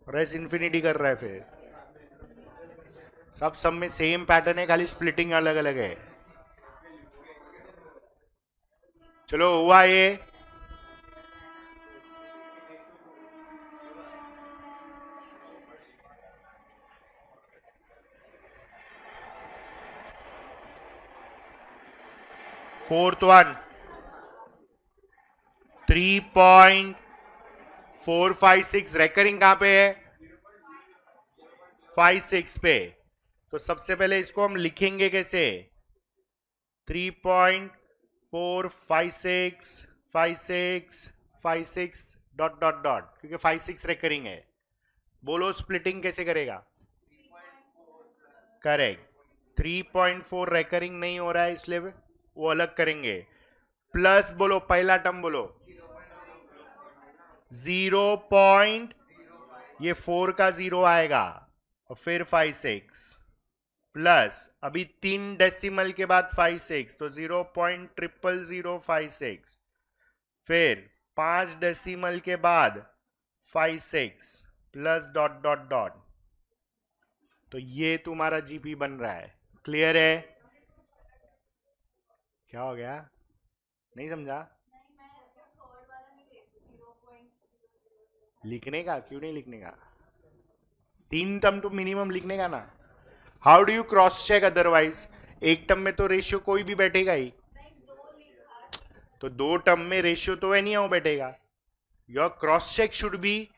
रेस इन्फिनिटी कर रहा है. फिर सब में सेम पैटर्न है, खाली स्प्लिटिंग अलग अलग है. चलो हुआ ये. फोर्थ वन 3.456 रेकरिंग कहां पे है? 56 पे. तो सबसे पहले इसको हम लिखेंगे कैसे? 3.456 56 56 डॉट डॉट डॉट, क्योंकि 56 रेकरिंग है. बोलो स्प्लिटिंग कैसे करेगा? करेक्ट. 3.4 रेकरिंग नहीं हो रहा है इसलिए वो अलग करेंगे. प्लस बोलो, पहला टर्म बोलो 0. ये 4 का 0 आएगा और फिर 56 प्लस अभी 3 डेसिमल के बाद 56 तो 0.00056, फिर 5 डेसिमल के बाद 56 प्लस डॉट डॉट डॉट. तो ये तुम्हारा जीपी बन रहा है. क्लियर है? क्या हो गया? नहीं समझा? लिखने का क्यों नहीं लिखने का? 3 टर्म तो मिनिमम लिखने का ना. How do you cross check otherwise? एक टर्म में तो रेशियो कोई भी बैठेगा ही. तो 2 टर्म में रेशियो तो एनी हाउ बैठेगा. Your cross check should be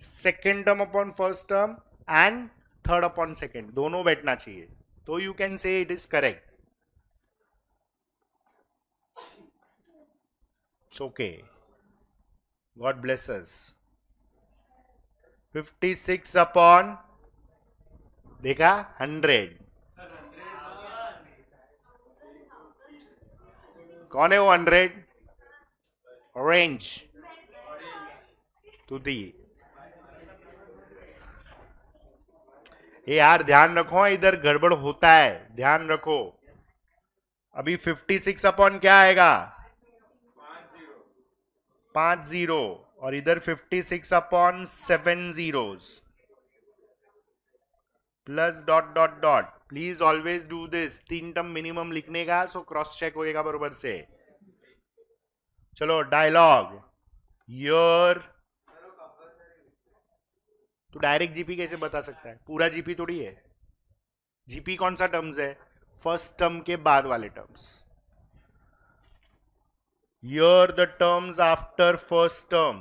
second term upon first term and third upon second, दोनों बैठना चाहिए. तो you can say it is correct. It's okay. God bless us. 56 upon, देखा, 100. कौन है वो 100? ऑरेंज टू दी. ये यार ध्यान रखो, इधर गड़बड़ होता है, ध्यान रखो. अभी 56 अपॉन क्या आएगा? 50. और इधर 56 upon 7 zeros plus dot dot dot. Please always do this. 3 term minimum लिखने का, सो क्रॉस चेक होएगा बरोबर से. चलो डायलॉग. योर, तो डायरेक्ट जीपी कैसे बता सकता है? पूरा जीपी थोड़ी है. जीपी कौन सा टर्म्स है? फर्स्ट टर्म के बाद वाले terms. Here the terms after first term.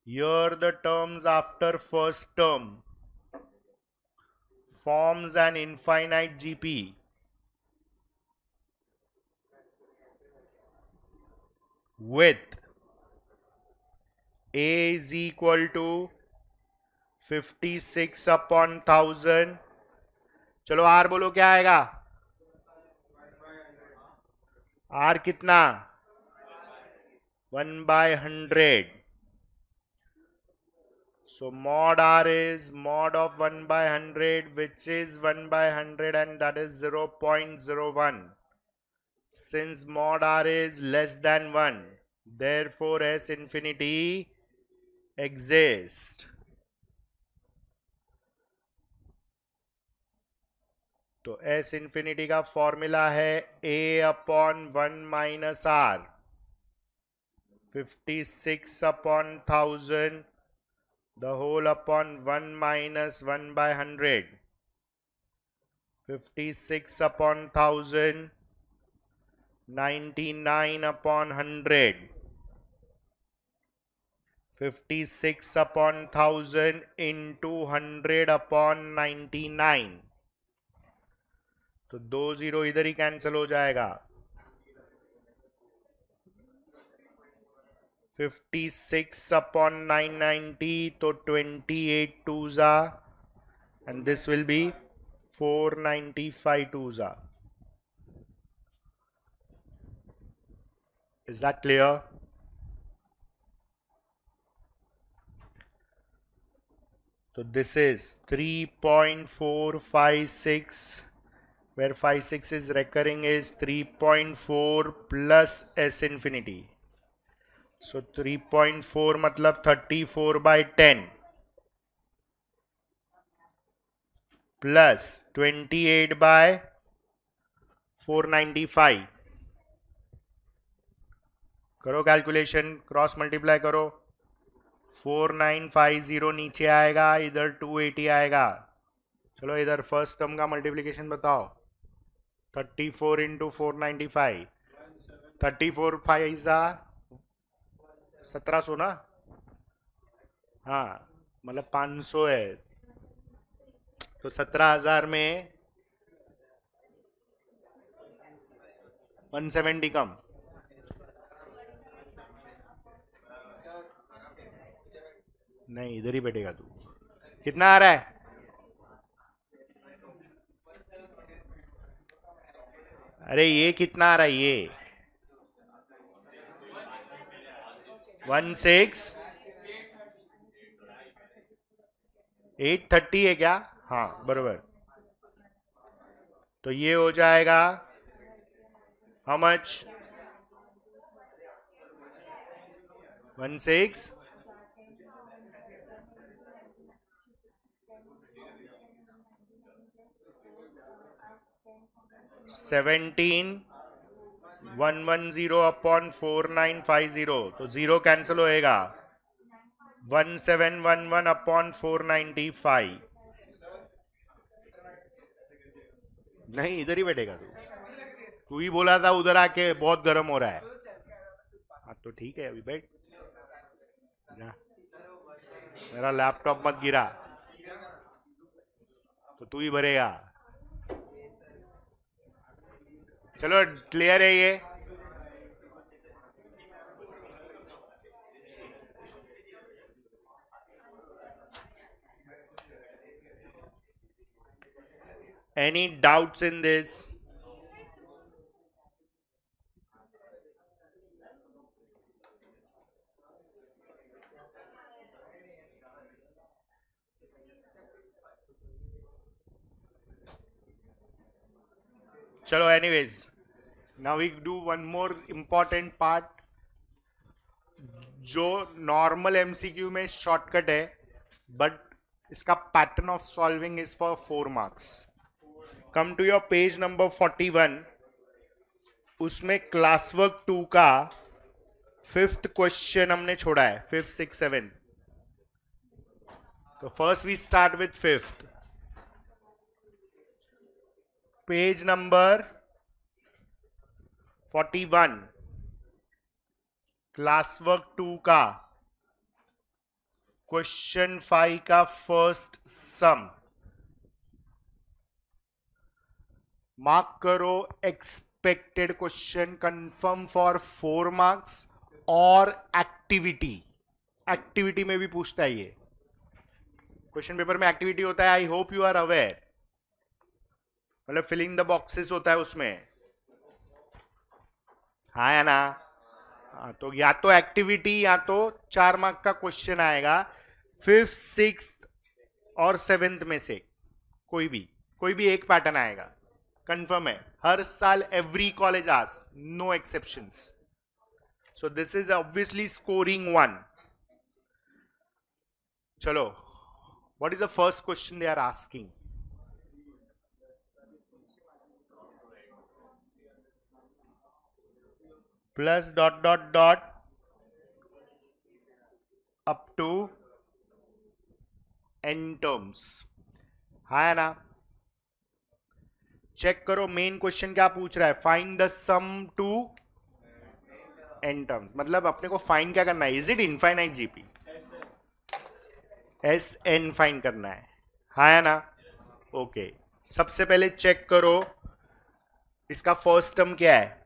Here the terms after first term forms an infinite GP with A is equal to 56 upon 1000. चलो R बोलो क्या आएगा? R कितना? 1/100. So mod R is mod of 1/100, which is 1/100, and that is 0.01. Since mod R is less than 1, therefore S infinity exists. तो S infinity का formula है A upon 1 minus R. 56 upon 1000, the whole upon 1 minus 1/100. 56 upon 1000, 99 upon 100. 56 upon 1000 into 100 upon 99. तो 2 0 इधर ही cancel हो जाएगा. 56 upon 990, तो 28 twos are, and this will be 495 twos are. Is that clear? So this is 3.456, where 56 is recurring, is 3.4 plus S infinity. So 3.4 मतलब 34/10 plus 28/495. करो calculation, cross multiply करो. 4950 नीचे आएगा, इधर 280 आएगा. चलो इधर फर्स्ट टर्म का मल्टीप्लीकेशन बताओ. 34 इंटू 495. 34 फाइजा 1700 ना. हाँ मतलब 500 है, तो 17,000 में 170 कम. नहीं इधर ही बैठेगा तू. कितना आ रहा है? अरे ये कितना आ रहा है? ये 16830 है क्या? हाँ बरोबर. तो ये हो जाएगा हाउ मच? 16. 17,110 अपॉन 4950, तो 0 कैंसिल होएगा. 1711 अपॉन 495. नहीं, इधर ही बैठेगा तू ही बोला था उधर आके बहुत गर्म हो रहा है. हाँ तो ठीक है, अभी बैठ जा. मेरा लैपटॉप मत गिरा, तो तू ही भरेगा. चलो क्लियर है ये. Any doubts in this? चलो anyways, now we do one more important part जो नॉर्मल एमसीक्यू में शॉर्टकट है, बट इसका pattern of solving is for 4 marks. Come to your page number 41. उसमें क्लास वर्क 2 का 5th क्वेश्चन हमने छोड़ा है. 5th 6th 7th. तो first we start with 5th. Page number 41, class work 2 का क्वेश्चन 5 का फर्स्ट सम. मार्क करो expected question, confirm for 4 marks और एक्टिविटी. एक्टिविटी में भी पूछता है ये. क्वेश्चन पेपर में एक्टिविटी होता है, I hope you are aware. मतलब फिलिंग द बॉक्सेस होता है उसमें. हाँ या ना. तो या तो एक्टिविटी या तो 4 मार्क का क्वेश्चन आएगा 5th 6th और 7th में से कोई भी एक पैटर्न आएगा. कंफर्म है, हर साल every college ask, no exceptions. So this is obviously scoring 1. चलो, what is the first question they are asking? Plus dot dot dot up to n terms. हाँ ना. चेक करो मेन क्वेश्चन क्या पूछ रहा है. Find the sum to n terms. मतलब अपने को फाइंड क्या करना है? Is it infinite GP? S N find करना है. हाँ या ना. ओके, सबसे पहले चेक करो इसका फर्स्ट टर्म क्या है.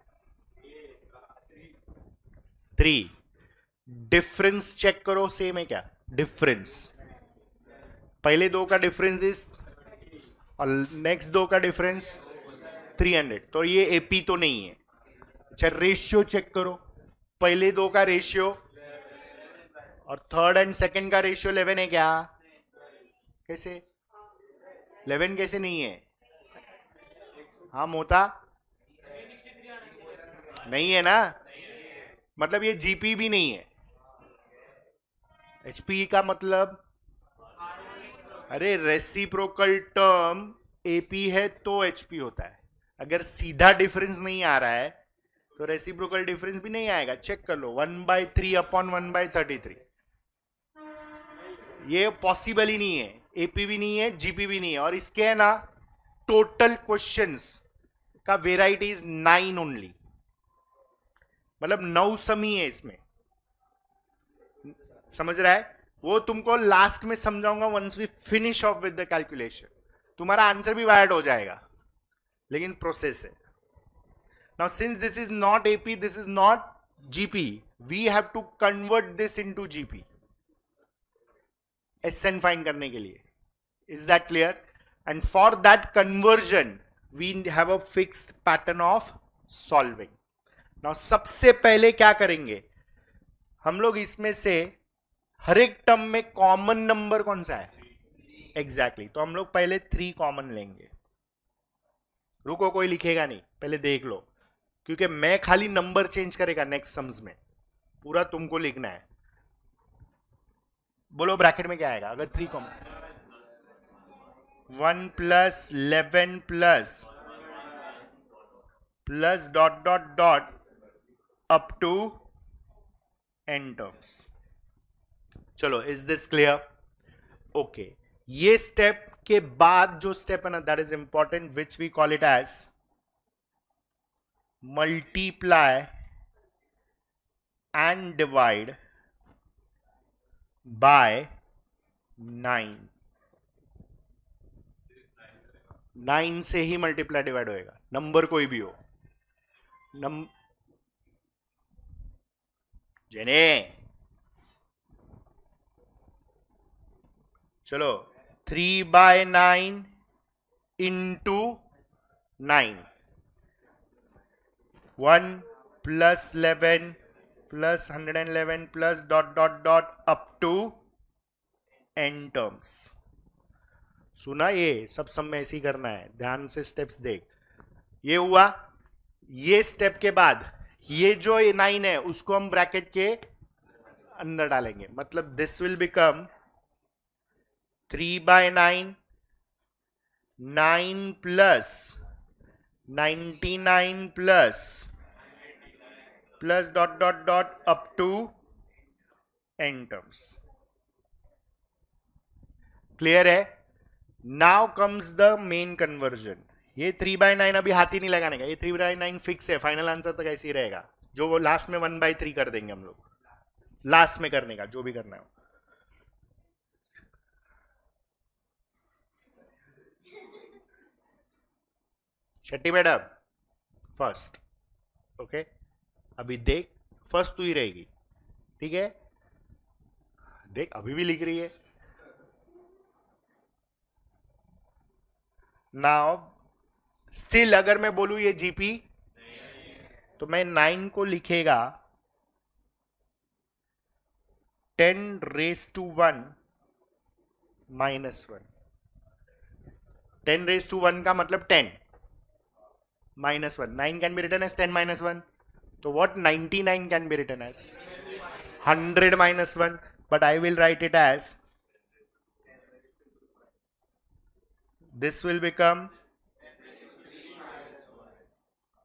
3. डिफरेंस चेक करो, सेम है क्या? डिफरेंस पहले दो का डिफरेंस इज और नेक्स्ट दो का डिफरेंस 300, तो ये एपी तो नहीं है. अच्छा, रेशियो चेक करो. पहले दो का रेशियो और थर्ड एंड सेकंड का रेशियो 11 है क्या? कैसे 11 कैसे नहीं है? हाँ मोता नहीं है ना. मतलब ये जीपी भी नहीं है. एचपी का मतलब, अरे रेसिप्रोकल टर्म एपी है तो एचपी होता है. अगर सीधा डिफरेंस नहीं आ रहा है तो रेसिप्रोकल डिफरेंस भी नहीं आएगा. चेक कर लो, 1/3 अपॉन 1/33. ये पॉसिबल ही नहीं है. एपी भी नहीं है, जीपी भी नहीं है. और इसके है ना टोटल क्वेश्चंस का वेराइटी इज 9 ओनली. मतलब 9 समी है इसमें. समझ रहा है? वो तुमको लास्ट में समझाऊंगा once we finish off with the calculation. तुम्हारा आंसर भी वायर्ड हो जाएगा, लेकिन प्रोसेस है. Now since this is not AP, this is not GP, we have to convert this into GP SN find करने के लिए. Is that clear? And for that conversion we have a fixed pattern of solving. Now सबसे पहले क्या करेंगे हम लोग, इसमें से हर एक टर्म में कॉमन नंबर कौन सा है? एग्जैक्टली. तो हम लोग पहले 3 कॉमन लेंगे. रुको, कोई लिखेगा नहीं, पहले देख लो, क्योंकि मैं खाली नंबर चेंज करेगा नेक्स्ट सम्स में, पूरा तुमको लिखना है. बोलो ब्रैकेट में क्या आएगा अगर 3 common? 1 + 11 + plus dot dot dot up to n terms. चलो, इज दिस क्लियर? ओके, ये स्टेप के बाद जो स्टेप है ना, that is important, which we call it as multiply and divide by 9. 9 से ही मल्टीप्लाई डिवाइड होएगा, नंबर कोई भी हो. जेने चलो, 3/9 into 9, 1 plus 11 plus 111 plus dot dot dot up to n terms. सुना? ये सब में ऐसे ही करना है, ध्यान से स्टेप्स देख. ये हुआ. ये स्टेप के बाद ये जो 9 है उसको हम ब्रैकेट के अंदर डालेंगे. मतलब this will become 3/9, 9 plus 99 plus dot dot dot up to n terms. Clear है? Now comes the main conversion. ये 3/9 अभी हाथ ही नहीं लगाने का, ये 3/9 फिक्स है, फाइनल आंसर तक ऐसे ही रहेगा. जो वो लास्ट में 1/3 कर देंगे हम लोग, लास्ट में करने का जो भी करना है. Shetty madam first. ओके, अभी देख, फर्स्ट तू ही रहेगी, ठीक है? देख, अभी भी लिख रही है. नाउ स्टिल अगर मैं बोलूं ये जीपी, तो मैं 9 को लिखेगा 10⁻1 -1. 10⁻1 का मतलब 10 -1. 9 कैन बी रिटन एज 10 -1. तो what 99 can be written as 100 -1. But I will write it as, this will become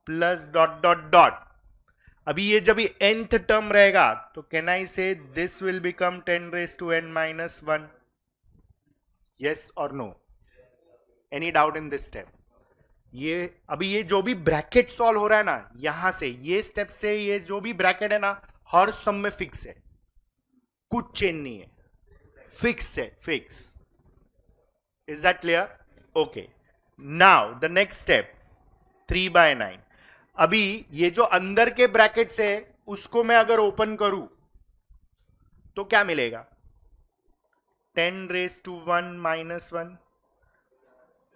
plus dot dot dot. अभी ये जब nth टर्म रहेगा तो can I say this will become 10⁻n -1? Yes और no? Any doubt in this step? ये अभी ये जो भी ब्रैकेट सॉल्व हो रहा है ना, यहां से ये स्टेप से ये जो भी ब्रैकेट है ना, हर सम में फिक्स है, कुछ चेंज नहीं है, फिक्स है, fix. Is that clear? Okay, now the next step 3/9. अभी ये जो अंदर के ब्रैकेट्स है उसको मैं अगर ओपन करूं तो क्या मिलेगा? 10⁻1 -1,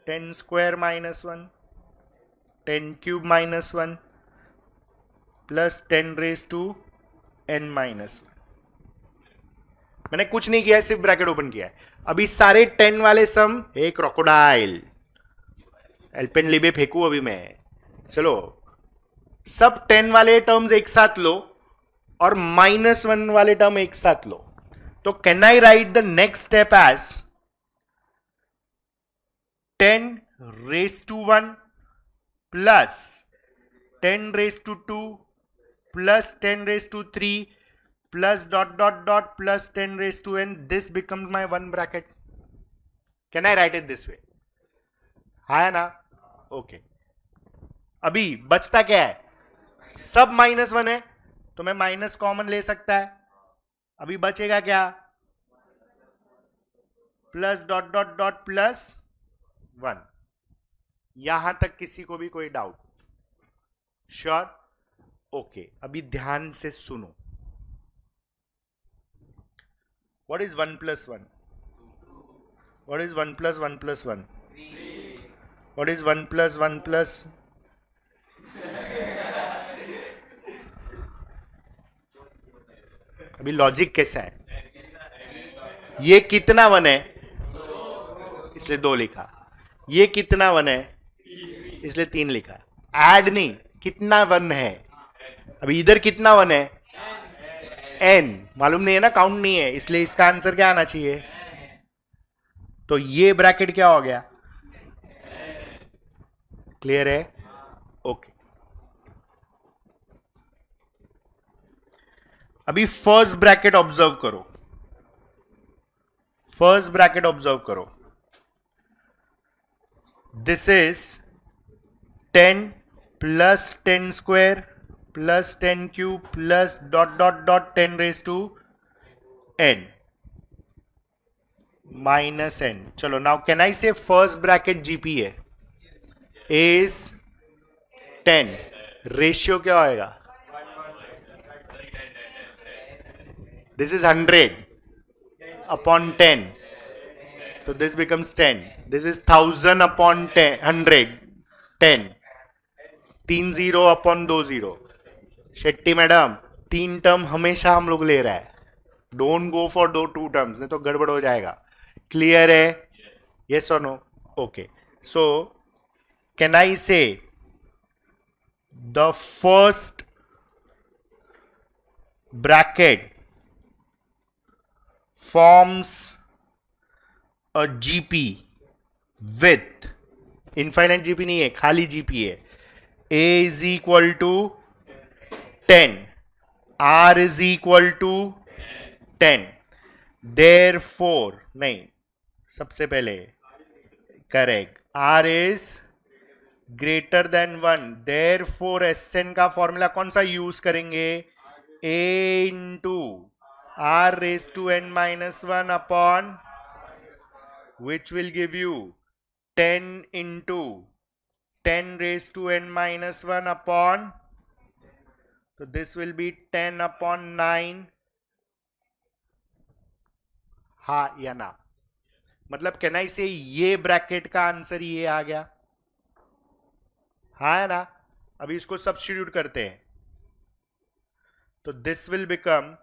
10² -1, 10³ -1 प्लस 10⁻n -1. मैंने कुछ नहीं किया है, सिर्फ ब्रैकेट ओपन किया है. अभी सारे 10 वाले सम, एक क्रोकोडाइल एल्पेन लिबे फेंकू अभी मैं. चलो, सब 10 वाले टर्म्स एक साथ लो और -1 वाले टर्म एक साथ लो. तो can I write the next step as 10⁻1 plus 10⁻2 plus 10⁻3 plus dot dot dot plus 10⁻n. This becomes my one bracket. Can I write it this way? है ना? ओके, अभी बचता क्या है? सब -1 है तो मैं माइनस कॉमन ले सकता है. अभी बचेगा क्या? Plus dot dot dot plus 1. यहां तक किसी को भी कोई डाउट? श्योर? ओके, अभी ध्यान से सुनो. What is 1 plus 1? What is 1 plus 1 plus 1? 3. What is 1 plus 1 plus? अभी लॉजिक कैसा है? ये कितना 1 है इसलिए 2 लिखा. ये कितना 1 है इसलिए 3 लिखा. ऐड नहीं, कितना 1 है. अभी इधर कितना 1 है? n. मालूम नहीं है ना, काउंट नहीं है, इसलिए इसका आंसर क्या आना चाहिए? तो ये ब्रैकेट क्या हो गया? क्लियर है? ओके, अभी फर्स्ट ब्रैकेट ऑब्जर्व करो, फर्स्ट ब्रैकेट ऑब्जर्व करो. This is 10 plus 10 square plus 10 cube plus dot dot dot 10 raise to n minus n. चलो now can I say first bracket GP a is 10. Ratio क्या होएगा? This is 100 upon 10, तो this becomes 10. This is 1000 upon 10 100 10. 3 0 upon 2 0. Shetty madam 3 term हमेशा हम लोग ले रहा है. डोंट गो फॉर 2 टर्म्स, नहीं तो गड़बड़ हो जाएगा. क्लियर है? यस और no? Okay. So can I say the first bracket forms a GP with infinite GP नहीं है, खाली GP है. A is equal to 10, R is equal to 10. Therefore नहीं, सबसे पहले correct, R is greater than 1. Therefore Sn का formula कौन सा यूज करेंगे? A into r raised to n minus 1 upon, which will give you 10 into 10 raised to n minus 1 upon, so this will be 10 upon 9. हा या ना? मतलब can I से ये ब्रैकेट का आंसर ये आ गया? हाँ है ना? अभी इसको सब्स्टिट्यूट करते हैं, तो this will become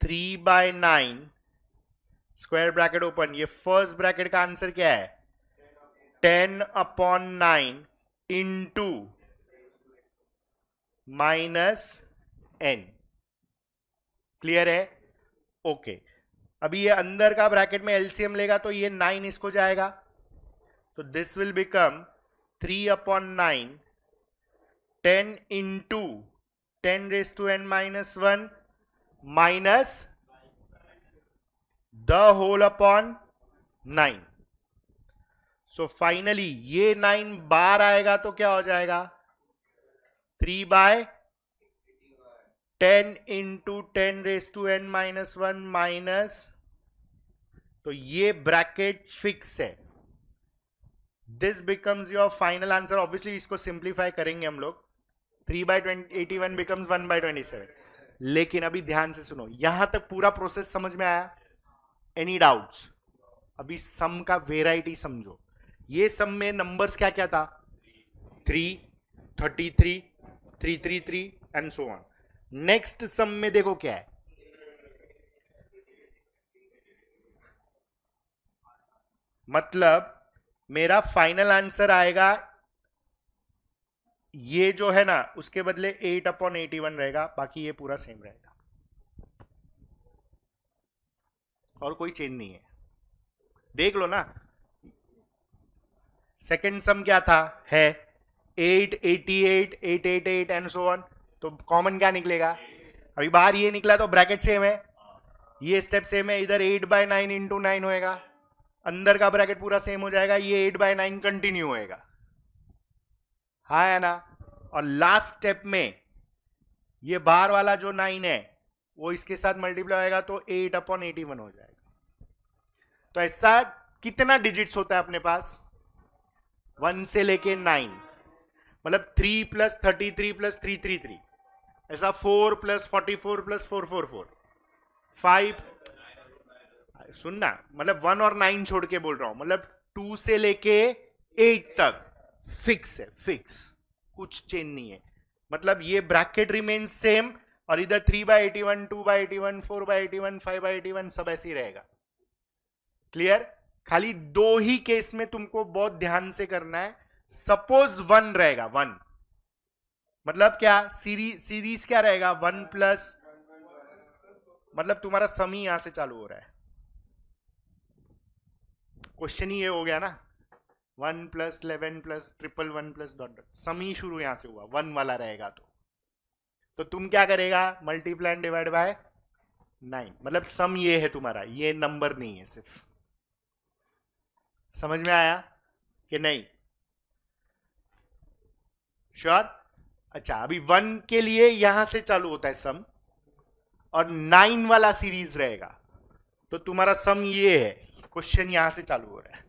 3 by 9 square bracket open. ये फर्स्ट ब्रैकेट का आंसर क्या है? 10 upon 9 into minus n. Clear है? ओके. अभी ये अंदर का ब्रैकेट में एलसीएम लेगा तो ये 9 इसको जाएगा, तो this will become 3 upon 9 10 into 10 raise to n minus 1 minus the whole upon 9. So finally ये 9 बार आएगा तो क्या हो जाएगा? 3 by 10 into 10 raise to n minus 1 minus, तो ये ब्रैकेट फिक्स है. This becomes your final answer. Obviously इसको सिंप्लीफाई करेंगे हम लोग. 3 बाय 81 बिकम्स 1 बाय 27. लेकिन अभी ध्यान से सुनो, यहां तक पूरा प्रोसेस समझ में आया? Any doubts? अभी सम का वेराइटी समझो. ये सम में नंबर्स क्या क्या था? 3, 33, 333 and so on. Next sum में देखो क्या है? मतलब मेरा फाइनल आंसर आएगा ये जो है ना, उसके बदले 8 अपॉन 81 रहेगा, बाकी ये पूरा सेम रहेगा और कोई चेंज नहीं है. देख लो ना. सेकेंड सम क्या था? है 8, 88, 888 एंड सो ऑन. तो कॉमन क्या निकलेगा? अभी बाहर ये निकला तो ब्रैकेट सेम है, ये स्टेप सेम है. इधर 8 बाय 9 इंटू 9 होएगा, अंदर का ब्रैकेट पूरा सेम हो जाएगा. ये 8 बाय 9 कंटिन्यू होएगा. हाँ है ना? और लास्ट स्टेप में ये बाहर वाला जो 9 है वो इसके साथ मल्टीप्लाई होएगा तो 8 अपॉन 81 हो जाएगा. तो ऐसा कितना डिजिट्स होता है अपने पास? 1 से लेके 9. मतलब 3 प्लस 33 प्लस 333, ऐसा 4 प्लस 44 प्लस 444 5. सुनना, मतलब 1 और 9 छोड़ के बोल रहा हूं. मतलब 2 से लेके 8 तक फिक्स है, फिक्स, कुछ चेंज नहीं है. मतलब ये ब्रैकेट रिमेन्स सेम, और इधर 3 बाई 81, 2 बाई 81, 4 बाई 81, 5 बाई 81 सब ऐसे ही रहेगा. क्लियर? खाली दो ही केस में तुमको बहुत ध्यान से करना है. सपोज 1 रहेगा, 1 मतलब क्या? सीरीज क्या रहेगा? 1 प्लस, मतलब तुम्हारा सम ही यहां से चालू हो रहा है. क्वेश्चन ही ये हो गया ना, 1 plus 11 plus 111 plus dot dot, sum ही शुरू यहां से हुआ, 1 वाला रहेगा. तो तुम क्या करेगा? मल्टीप्लाई एंड डिवाइड बाय 9, मतलब सम ये है तुम्हारा, ये नंबर नहीं है सिर्फ। समझ में आया कि नहीं? श्योर? अच्छा, अभी 1 के लिए यहां से चालू होता है सम, और 9 वाला सीरीज रहेगा, तो तुम्हारा सम ये है, क्वेश्चन यहां से चालू हो रहा है,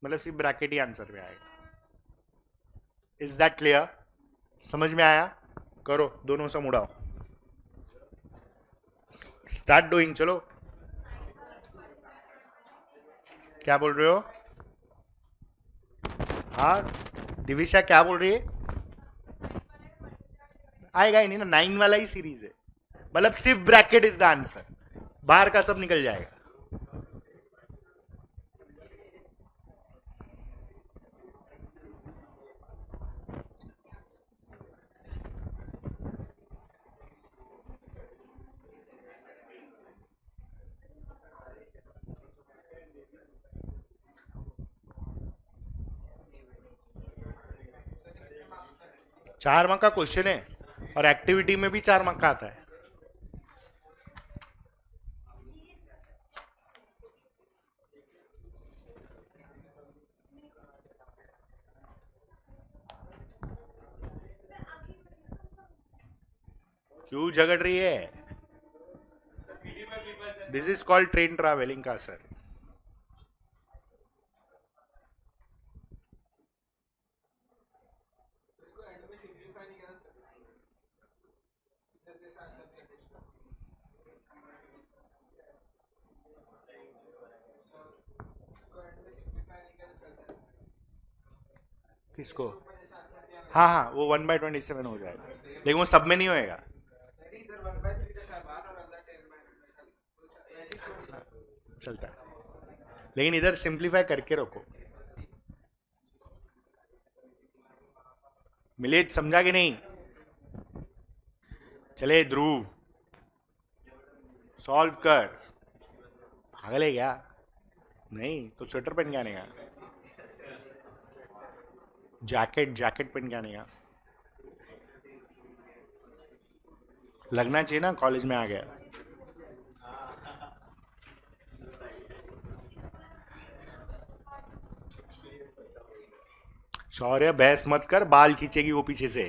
मतलब सिर्फ ब्रैकेट ही आंसर में आएगा। Is that clear? समझ में आया? करो, दोनों सम उड़ाओ, स्टार्ट डूइंग। चलो, क्या बोल रहे हो? हाँ दिविशा, क्या बोल रही है? आएगा ही नहीं ना, 9 वाला ही सीरीज है, मतलब सिर्फ ब्रैकेट इज द आंसर, बाहर का सब निकल जाएगा। चार मार्क का क्वेश्चन है, और एक्टिविटी में भी 4 मार्क का आता है। क्यों झगड़ रही है? This is called train travelling का सर। किसको? हाँ हाँ, वो 1/27 हो जाएगा, लेकिन वो सब में नहीं होएगा। चलता है, लेकिन इधर सिंप्लीफाई करके रखो। मिलेज समझा कि नहीं? चले ध्रुव, सॉल्व कर। पागल है क्या? नहीं तो स्वेटर पहन के आने का, जैकेट जैकेट पहन के आने का, लगना चाहिए ना कॉलेज में आ गया। शौर्य बहस मत कर, बाल खींचेगी वो पीछे से।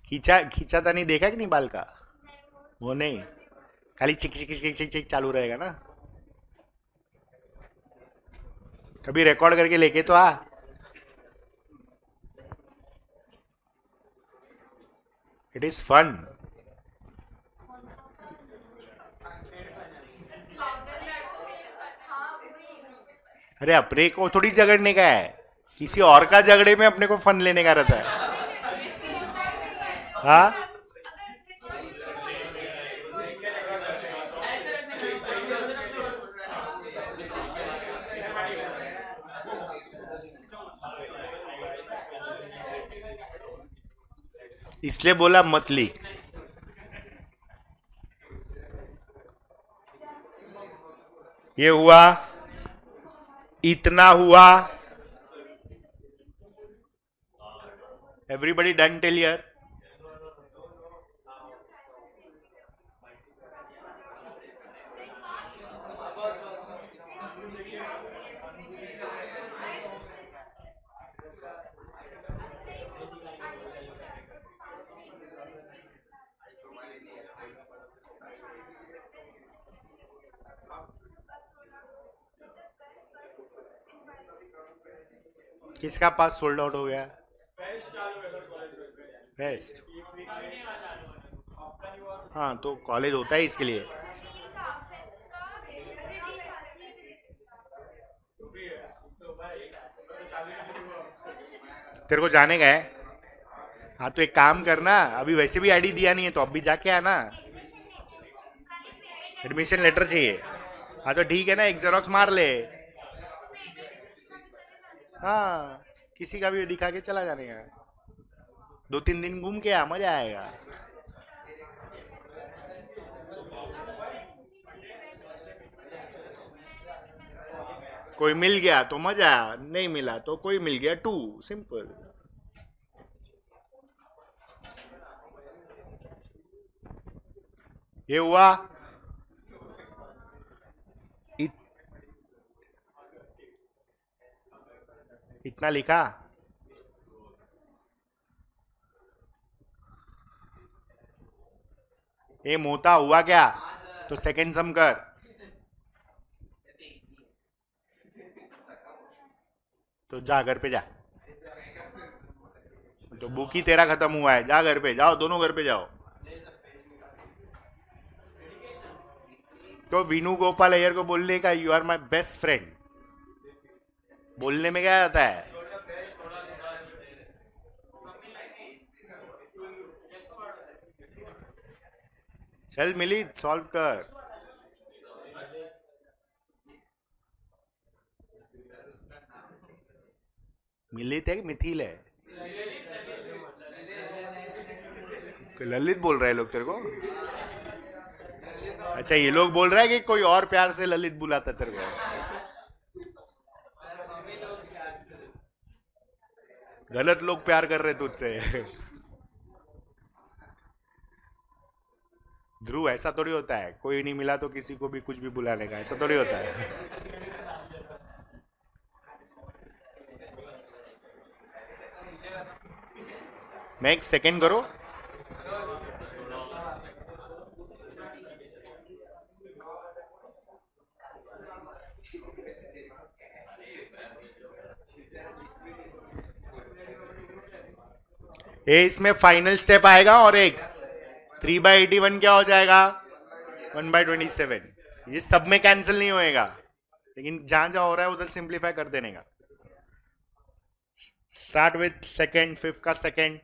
खींचा खींचा था, नहीं देखा कि नहीं बाल का? वो नहीं, खाली चिक चिक चिक चिक चिक चालू रहेगा ना। कभी रिकॉर्ड करके लेके तो आ। It is fun. अरे अपने को थोड़ी झगड़ने का है, किसी और का झगड़े में अपने को फन लेने का रहता है। हाँ, इसलिए बोला मत लिख। ये हुआ, इतना हुआ। Everybody done till here? किसका पास सोल्ड आउट हो गया? बेस्ट। हाँ तो कॉलेज होता है इसके लिए। तेरे को जाने का है? हाँ तो एक काम करना, अभी वैसे भी आईडी दिया नहीं है, तो अब भी जाके आना। एडमिशन लेटर चाहिए? हाँ तो ठीक है ना, एक जेरोक्स मार ले। हाँ, किसी का भी दिखा के चला जाने का, 2-3 दिन घूम के आ, मजा आएगा। कोई मिल गया तो मजा, नहीं मिला तो कोई मिल गया टू, सिंपल। ये हुआ। इत, इतना लिखा। ये मोटा हुआ क्या? तो सेकंड सम कर। तो जा घर पे जा। तो बुक ही तेरा खत्म हुआ है, जा घर पे जाओ, दोनों घर पे जाओ। तो वीनू गोपाल अय्यर को बोलने का you are my best friend, बोलने में क्या आता है? चल मिली सॉल्व कर। मिलित है कि मिथिल है? ललित बोल रहे हैं लोग तेरे को? अच्छा, ये लोग बोल रहे हैं कि कोई और प्यार से ललित बुलाता तेरे को? गलत लोग प्यार कर रहे तुझसे। ध्रुव, ऐसा थोड़ी होता है, कोई नहीं मिला तो किसी को भी कुछ भी बुलाने का, ऐसा थोड़ी होता है। नेक्स्ट सेकंड करो। ये इसमें फाइनल स्टेप आएगा और एक 3/81 क्या हो जाएगा? 1/27। ये सब में कैंसिल नहीं होएगा, लेकिन जहां जहां हो रहा है उधर सिंप्लीफाई कर देने का। स्टार्ट विथ सेकंड, फिफ्थ का सेकंड।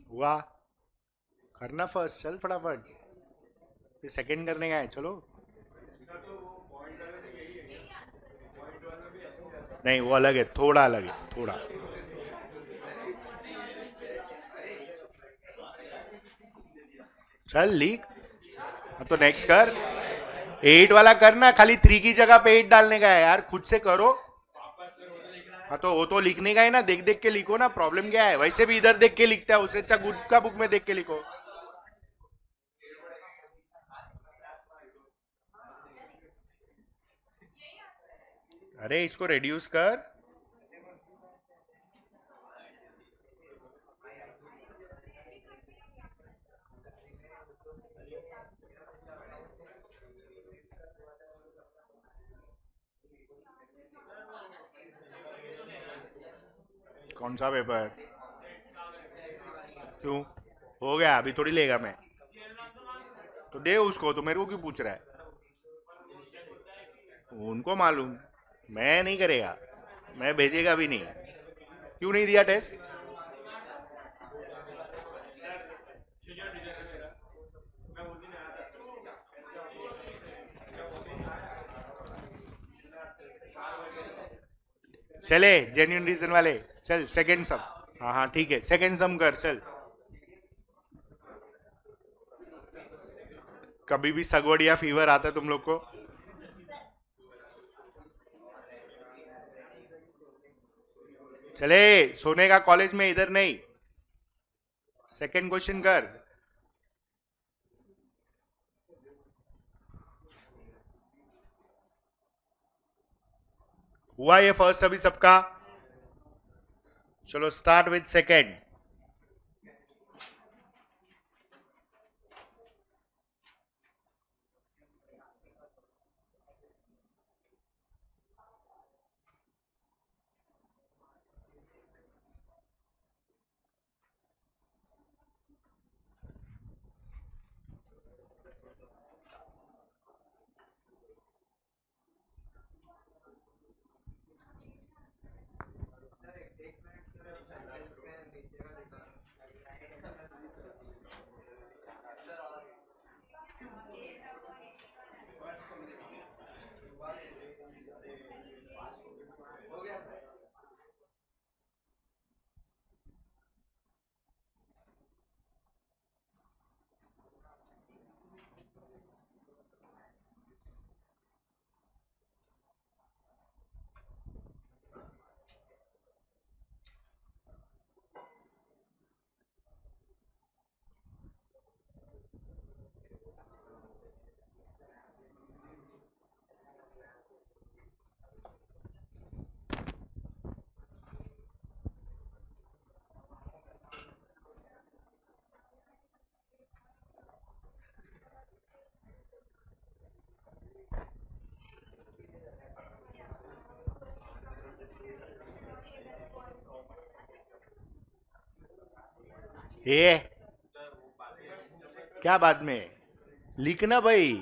हुआ। करना फर्स्ट, चल फटाफट, फिर सेकंड करने का है, चलो। नहीं, वो अलग है, थोड़ा अलग है, थोड़ा। चल लीक। हाँ तो नेक्स्ट कर। 8 वाला करना, खाली 3 की जगह पे 8 डालने का है यार, खुद से करो। हाँ तो वो तो लिखने का है ना, देख देख के लिखो ना, प्रॉब्लम क्या है? वैसे भी इधर देख के लिखता है, उससे अच्छा गुड का बुक में देख के लिखो। अरे इसको रिड्यूस कर। कौन सा पेपर? क्यों? हो गया, अभी थोड़ी लेगा मैं। तो दे उसको, तो मेरे को क्यों पूछ रहा है? उनको मालूम, मैं नहीं करेगा, मैं भेजेगा भी नहीं। क्यों नहीं दिया टेस्ट? चले जेन्युइन रीजन वाले। चल सेकंड सम। हाँ हाँ ठीक है, सेकंड सम कर चल। कभी भी सगवड़ या फीवर आता है तुम लोग को? चले, सोने का कॉलेज में, इधर नहीं। सेकंड क्वेश्चन कर। हुआ ये फर्स्ट अभी सबका? चलो स्टार्ट विद सेकंड। ये क्या बाद में लिखना भाई,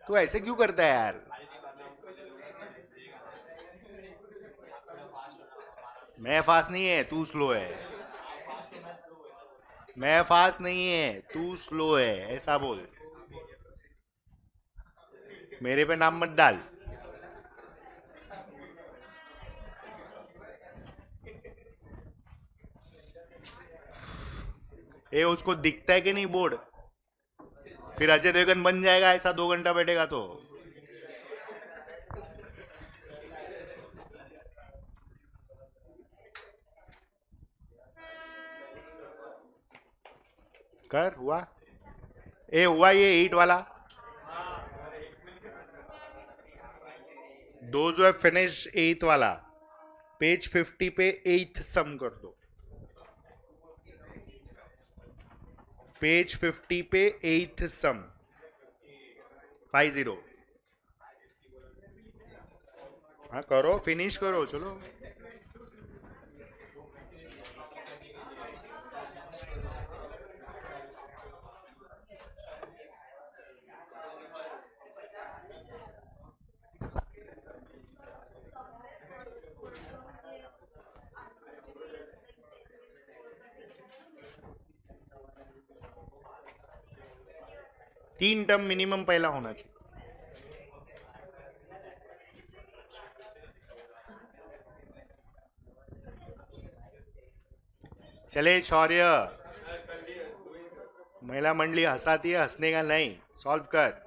तू ऐसे क्यों करता है यार? मैं फास्ट नहीं है, तू स्लो है। मैं फास्ट नहीं है, तू स्लो है, ऐसा बोल। मेरे पे नाम मत डाल। ये उसको दिखता है कि नहीं बोर्ड? फिर अजय देवगन बन जाएगा ऐसा 2 घंटा बैठेगा तो। कर हुआ। ए हुआ ये 8 वाला। दो जो है फिनिश 8 वाला। पेज 50 पे 8th सम कर दो। पेज 50 पे 8th सम 50। हाँ करो, फिनिश करो, चलो। तीन टर्म मिनिमम पहला होना चाहिए। चले शौर्य, महिला मंडली हंसाती है, हंसने का नहीं, सॉल्व कर।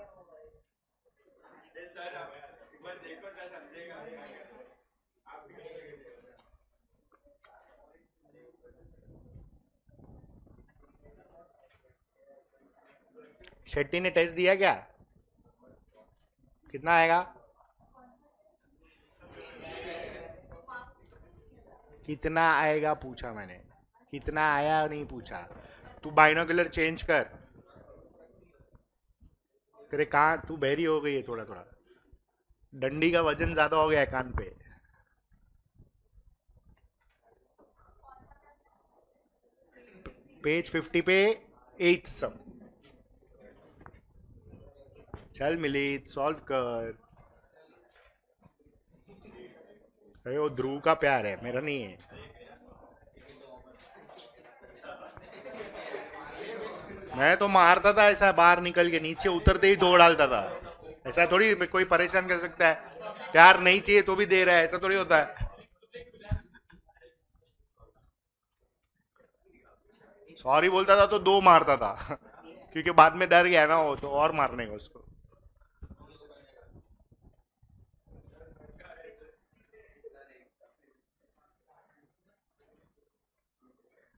शेट्टी ने टेस्ट दिया क्या? कितना आएगा? कितना आएगा पूछा मैंने, कितना आया नहीं पूछा। तू बाइनोकुलर चेंज कर। तेरे कान, तू बहरी हो गई है थोड़ा थोड़ा। डंडी का वजन ज्यादा हो गया है कान पे। पेज 50 पे 8th सम। चल मिलित सॉल्व कर। अरे वो ध्रुव का प्यार है, मेरा नहीं है। मैं तो मारता था ऐसा, बाहर निकल के नीचे उतरते ही दौड़ डालता था। ऐसा थोड़ी कोई परेशान कर सकता है। प्यार नहीं चाहिए तो भी दे रहा है, ऐसा थोड़ी होता है। सॉरी बोलता था तो 2 मारता था क्योंकि बाद में डर गया ना वो, तो और मारने का उसको।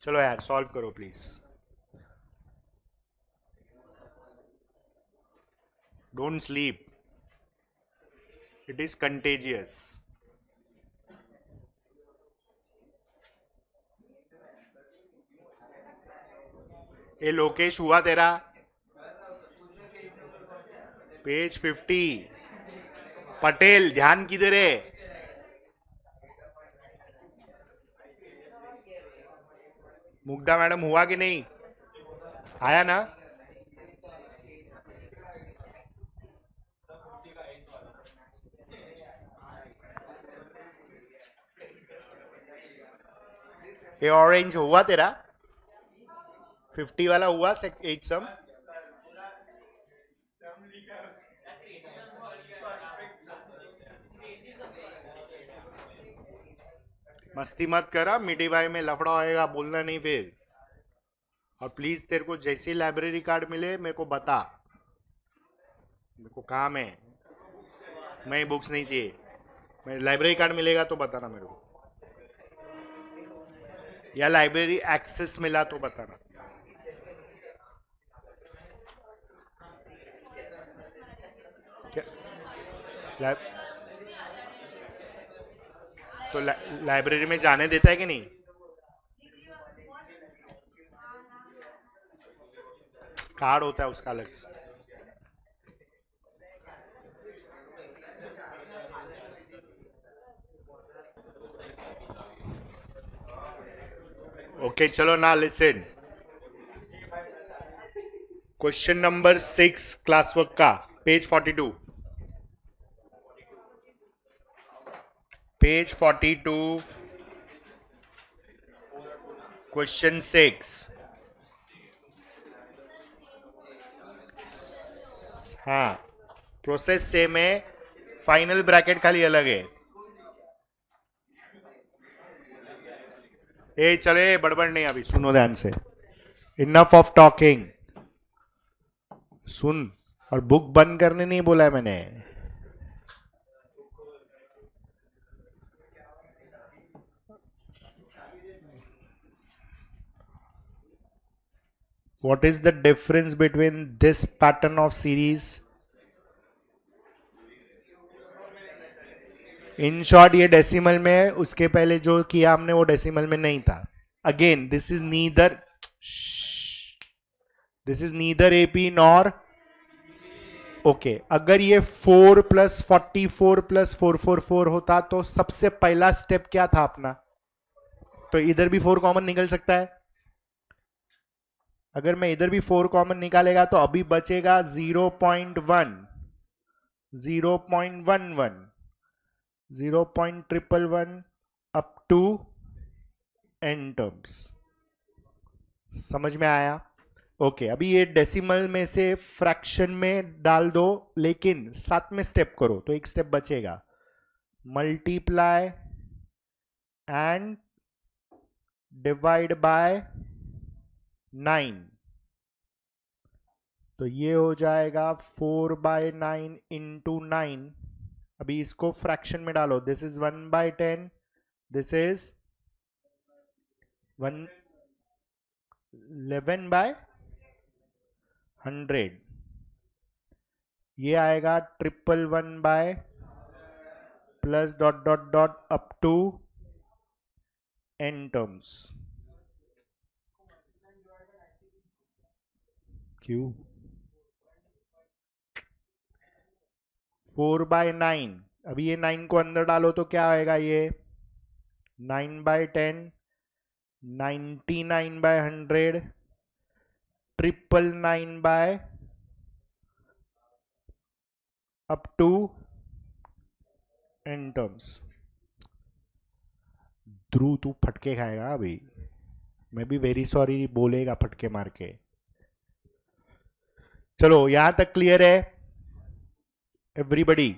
चलो यार सॉल्व करो please. Don't sleep, it is contagious. ये लोकेश हुआ तेरा? पेज 50। पटेल ध्यान किधर है? मुग्धा मैडम हुआ कि नहीं? आया ना? ये ऑरेंज हुआ तेरा? 50 वाला हुआ 8 सम? मस्ती मत करा, मिडी भाई में लफड़ा होएगा, बोलना नहीं फिर। और प्लीज तेरे को जैसे लाइब्रेरी कार्ड मिले मेरे को बता, मेरे को काम है। मैं बुक्स नहीं चाहिए, मैं लाइब्रेरी कार्ड मिलेगा तो बताना मेरे को, या लाइब्रेरी एक्सेस मिला तो बताना। क्या ला, तो लाइब्रेरी में जाने देता है कि नहीं? कार्ड होता है उसका अलग से। ओके चलो ना listen. Question number 6 class work का पेज 42. Page 42 question 6. हाँ, प्रोसेस सेम है, फाइनल ब्रैकेट खाली अलग है. ए चले बड़बड़ नहीं, अभी सुनो ध्यान से. Enough of talking. सुन. और बुक बंद करने नहीं बोला है मैंने. What is the difference between this pattern of series? In short ये डेसिमल में है, उसके पहले जो किया हमने वो डेसिमल में नहीं था. Again this is neither AP nor. Okay, अगर ये 4 प्लस 44 प्लस 444 होता तो सबसे पहला स्टेप क्या था अपना? तो इधर भी 4 कॉमन निकल सकता है. अगर मैं इधर भी 4 कॉमन निकालेगा तो अभी बचेगा 0.1, 0.11, 0.111 अप टू n टर्म्स. समझ में आया? ओके, अभी ये डेसिमल में से फ्रैक्शन में डाल दो, लेकिन साथ में स्टेप करो तो एक स्टेप बचेगा. Multiply and divide by 9. तो ये हो जाएगा 4/9 इंटू 9. अभी इसको फ्रैक्शन में डालो. This is 1/10, this is 11/100. ये आएगा 111 plus dot dot dot up to n terms. क्यों? 4/9. अभी ये 9 को अंदर डालो तो क्या आएगा? ये 9/10, 99/100, 999 अप टू n टर्म्स. ध्रुव तू फटके खाएगा अभी. मैं भी वेरी सॉरी बोलेगा फटके मार के. चलो यहां तक क्लियर है एवरीबडी?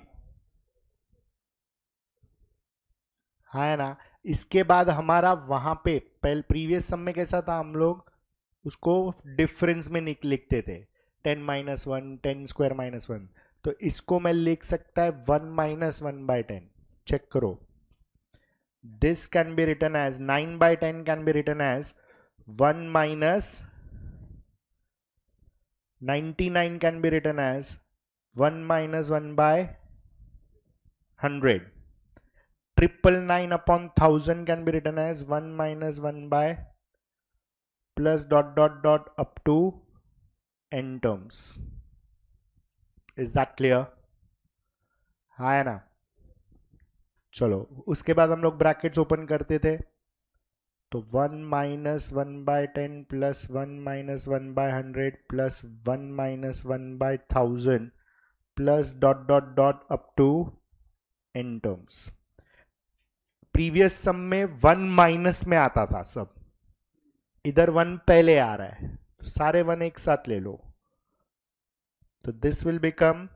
हाँ है ना? इसके बाद हमारा वहां पे पहले प्रीवियस सम में कैसा था, हम लोग उसको डिफरेंस में लिखते थे. 10-1, 10^2 -1. तो इसको मैं लिख सकता है 1 - 1/10. चेक करो. This can be written as 9/10 can be written as 1 minus 99 can be written as 1 minus 1/100. 999 upon 1000 can be written as 1 minus 1 by plus dot dot dot up to n terms. Is that clear? हाँ है ना? चलो उसके बाद हम लोग brackets open करते थे. तो 1 minus 1/10 plus 1 minus 1/100 plus 1 minus 1/1000 plus dot dot dot up to n terms. Previous sum में 1 माइनस में आता था सब, इधर 1 पहले आ रहा है तो सारे 1 एक साथ ले लो. तो this will become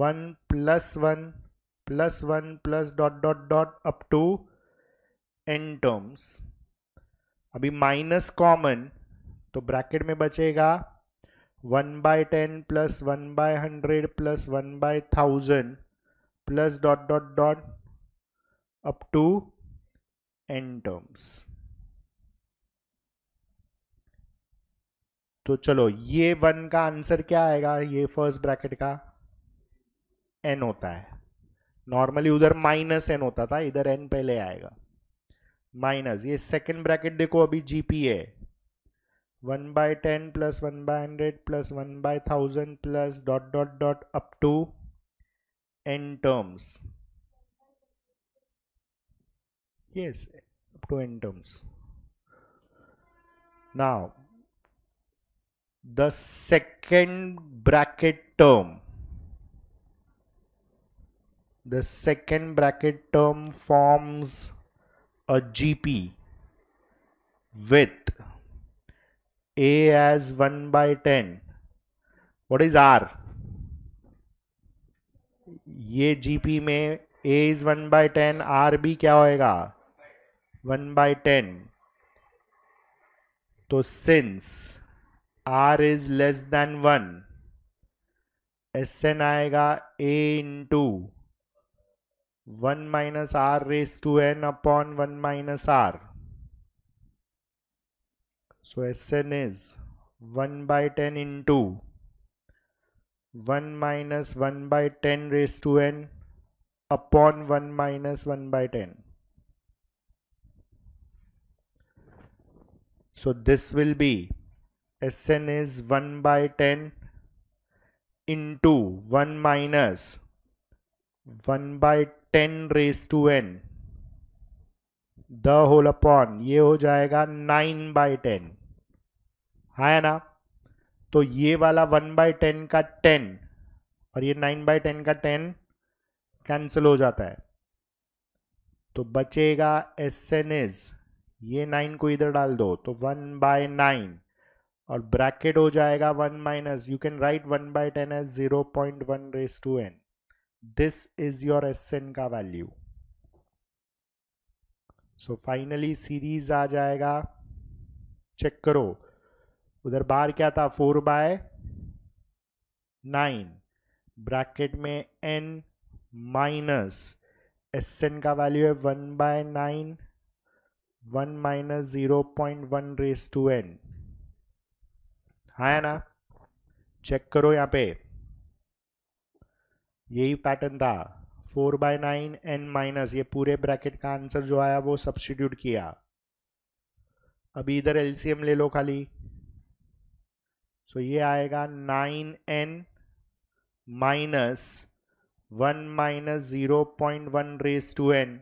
1 plus 1 plus 1 plus dot dot dot up to n terms. अभी माइनस कॉमन तो ब्रैकेट में बचेगा 1/10 plus 1/100 plus 1/1000 plus dot dot dot up to n terms. तो चलो ये 1 का आंसर क्या आएगा? ये फर्स्ट ब्रैकेट का n होता है. नॉर्मली उधर माइनस n होता था, इधर n पहले आएगा. माइनस ये सेकंड ब्रैकेट देखो, अभी जीपी है 1/10 plus 1/100 plus 1/1000 plus dot dot dot up to n terms. Yes, up to n terms. Now the second bracket term forms a GP with A as 1 by 10. What is R? ये GP में A is 1 by 10, R भी क्या होएगा 1 by 10. तो since R is less than 1, Sn आएगा A into 1 minus R raised to n upon 1 minus R. So Sn is 1 by 10 into 1 minus 1 by 10 raised to n upon 1 minus 1 by 10. So this will be Sn is 1 by 10 into 1 minus 1 by 10 raised to n the whole upon, ये हो जाएगा 9 by 10. है ना? तो ये वाला 1 by 10 का 10 और ये 9 by 10 का 10 कैंसिल हो जाता है. तो बचेगा Sn is, ये 9 को इधर डाल दो तो 1 by 9 और ब्रैकेट हो जाएगा 1 minus, you can right 1 by 10 as 0.1 raised to n. This is your Sn का वैल्यू. सो फाइनली सीरीज आ जाएगा. चेक करो उधर बाहर क्या था 4 by 9 ब्रैकेट में n माइनस Sn का वैल्यू है 1 by 9 1 minus 0.1 raise to n. है ना? चेक करो यहाँ पे यही पैटर्न था 4 by 9 n माइनस, ये पूरे ब्रैकेट का आंसर जो आया वो सब्स्टिट्यूट किया. अभी इधर एलसीएम ले लो खाली. सो ये आएगा 9n minus 1 minus 0.1 raise to n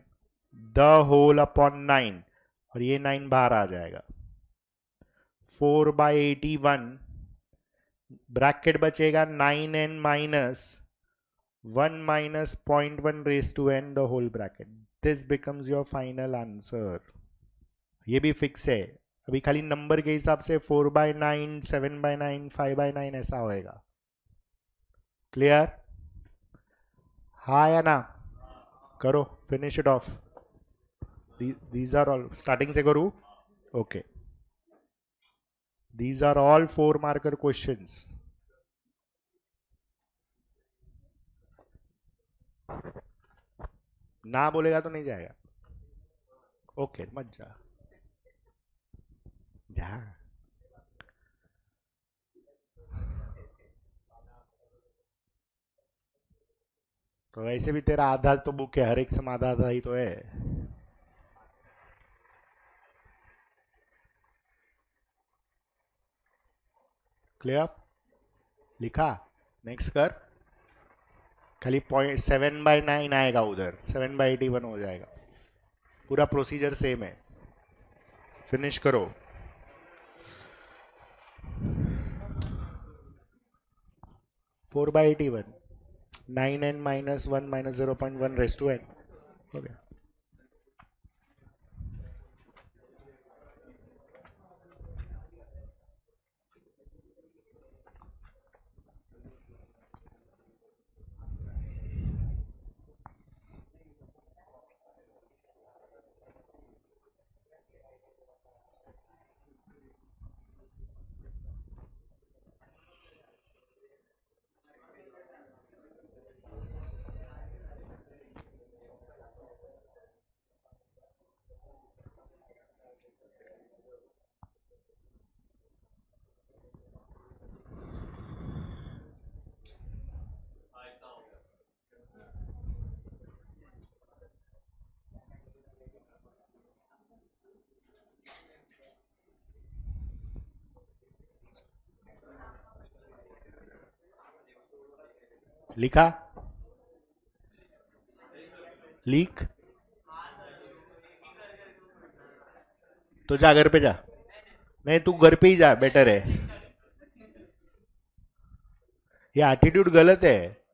the whole upon 9 और ये 9 बाहर आ जाएगा. 4 by 81 ब्रैकेट बचेगा 9n minus 1 minus 0.1 raised to n the whole bracket. This becomes your final answer. ये भी फिक्स है. अभी खाली नंबर के हिसाब से 4 by 9 7 by 9 5 by 9 ऐसा होएगा. क्लियर? हाँ या ना? करो, finish it of. These are all starting से करूँ. Okay. These are all 4 marker questions. ना बोलेगा तो नहीं जाएगा. ओके मत जा. तो ऐसे भी तेरा आधा तो बुक है, हर एक सम आधा आधा ही तो है. क्लियर? लिखा? नेक्स्ट कर. खाली 0.7 by 9 आएगा उधर, 7 by 81 हो जाएगा. पूरा प्रोसीजर सेम है. फिनिश करो. Four by 81 9n minus 1 minus 0.1 raised to n. Okay. लिखा? लीक? तो जा घर पे जा. नहीं, तू घर पे ही जा, बेटर है। ये एटीट्यूड गलत है।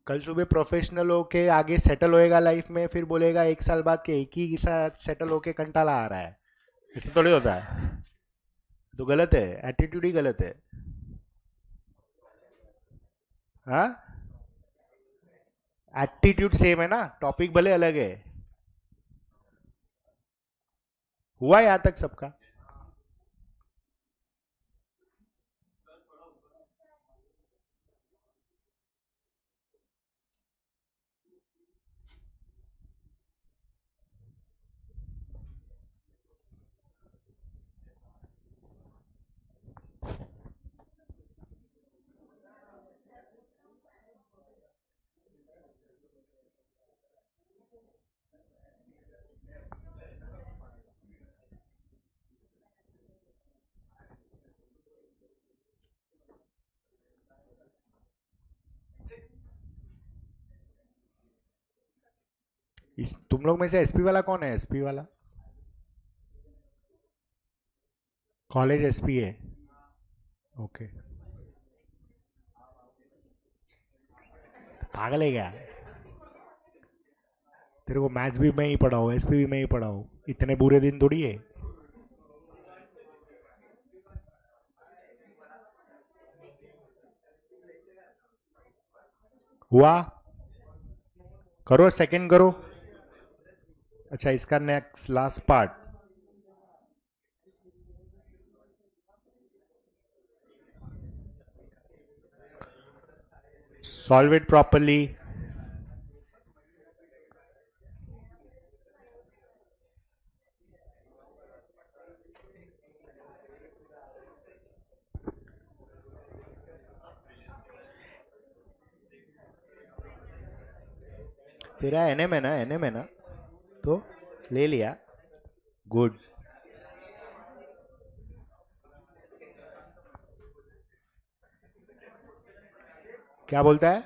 कल सुबह प्रोफेशनल होके आगे सेटल होएगा लाइफ में, फिर बोलेगा एक साल बाद के एक ही साथ सेटल होके कंटाला आ रहा है। ऐसा थोड़ी होता है। तो गलत है, एटीट्यूड ही गलत है। हाँ, एटीट्यूड सेम है ना, टॉपिक भले अलग है। हुआ यहां तक सबका? तुम लोग में से एसपी वाला कौन है? एसपी वाला कॉलेज एसपी है? ओके। पागल है क्या? तेरे को मैथ्स भी मैं ही पढ़ाऊँ, एसपी भी मैं ही पढ़ाऊँ, इतने बुरे दिन थोड़ी है। हुआ? करो, सेकंड करो। अच्छा, इसका next last part. Solve it properly. तेरा एनएम है ना? एनएम है ना? तो ले लिया। गुड। क्या बोलता है?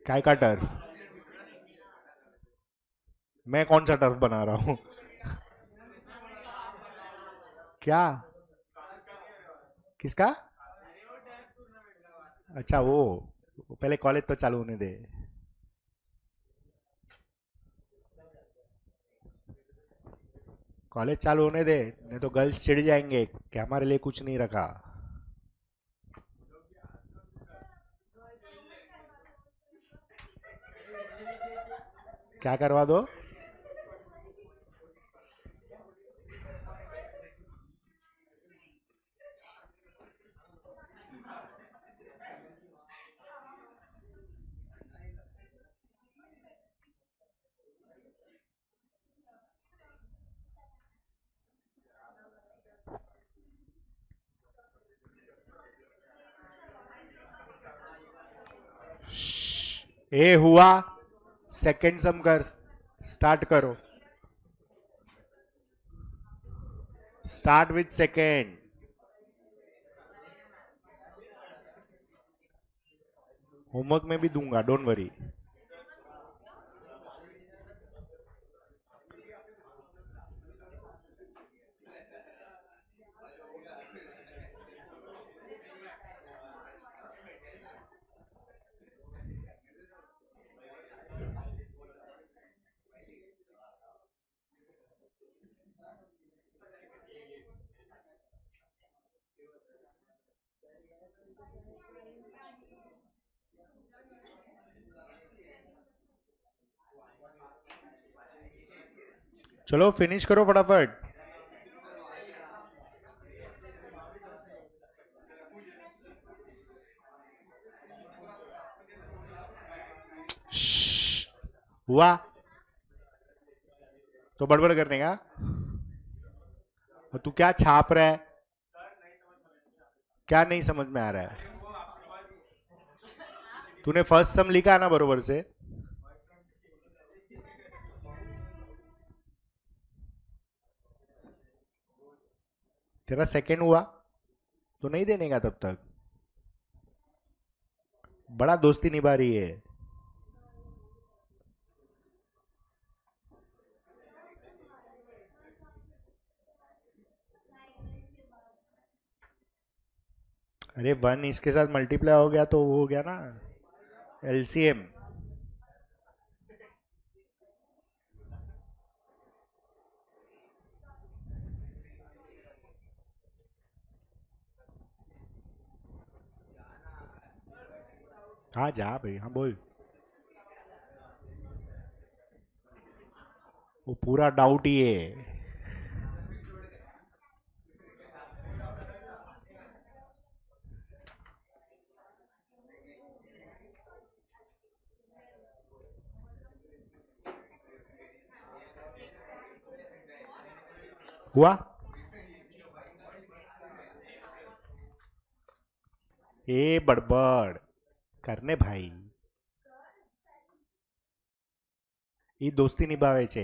काय का टर्फ? मैं कौन सा टर्फ बना रहा हूँ? क्या? किसका? अच्छा, वो पहले कॉलेज तो चालू होने दे। कॉलेज चालू होने दे, नहीं तो गर्ल्स चिढ़ जाएंगे कि हमारे लिए कुछ नहीं रखा। क्या करवा दो? ए हुआ? सेकंड सम कर। स्टार्ट करो। Start with second. होमवर्क में भी दूंगा, डोंट वरी। चलो फिनिश करो फटाफट। हुआ? तो बड़बड़ करने का? और तू क्या छाप रहा है? क्या नहीं समझ में आ रहा है? तूने फर्स्ट सम लिखा ना बरोबर से? तेरा सेकंड हुआ तो नहीं देने का तब तक। बड़ा दोस्ती निभा रही है। अरे 1 इसके साथ मल्टीप्लाई हो गया तो वो हो गया ना एलसीएम। हाँ जा भाई, हाँ बोल। वो पूरा डाउट ही है। हुआ ए बड़बड़ करने भाई, ये दोस्ती निभावे छे।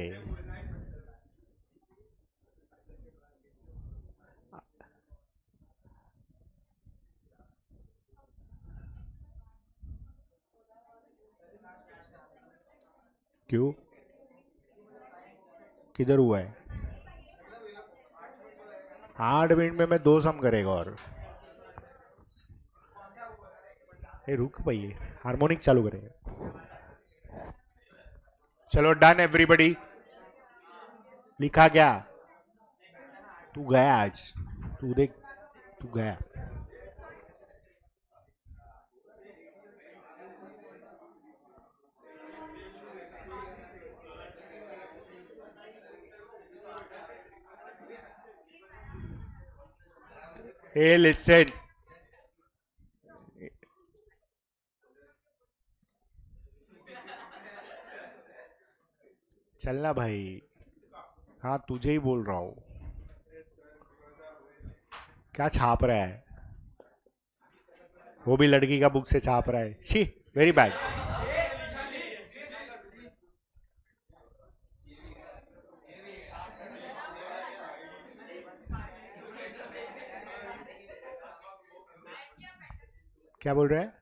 क्यों, किधर हुआ है? 8 मिनट में मैं 2 सम करेगा और ए रुक भाई, हार्मोनिक चालू करेगा। चलो डन एवरीबॉडी, लिखा क्या? तू गया आज, तू देख, तू गया। ए लिसन, चलना भाई। हाँ तुझे ही बोल रहा हूँ। क्या छाप रहा है? वो भी लड़की का बुक से छाप रहा है, शी वेरी बैड। क्या बोल रहा है?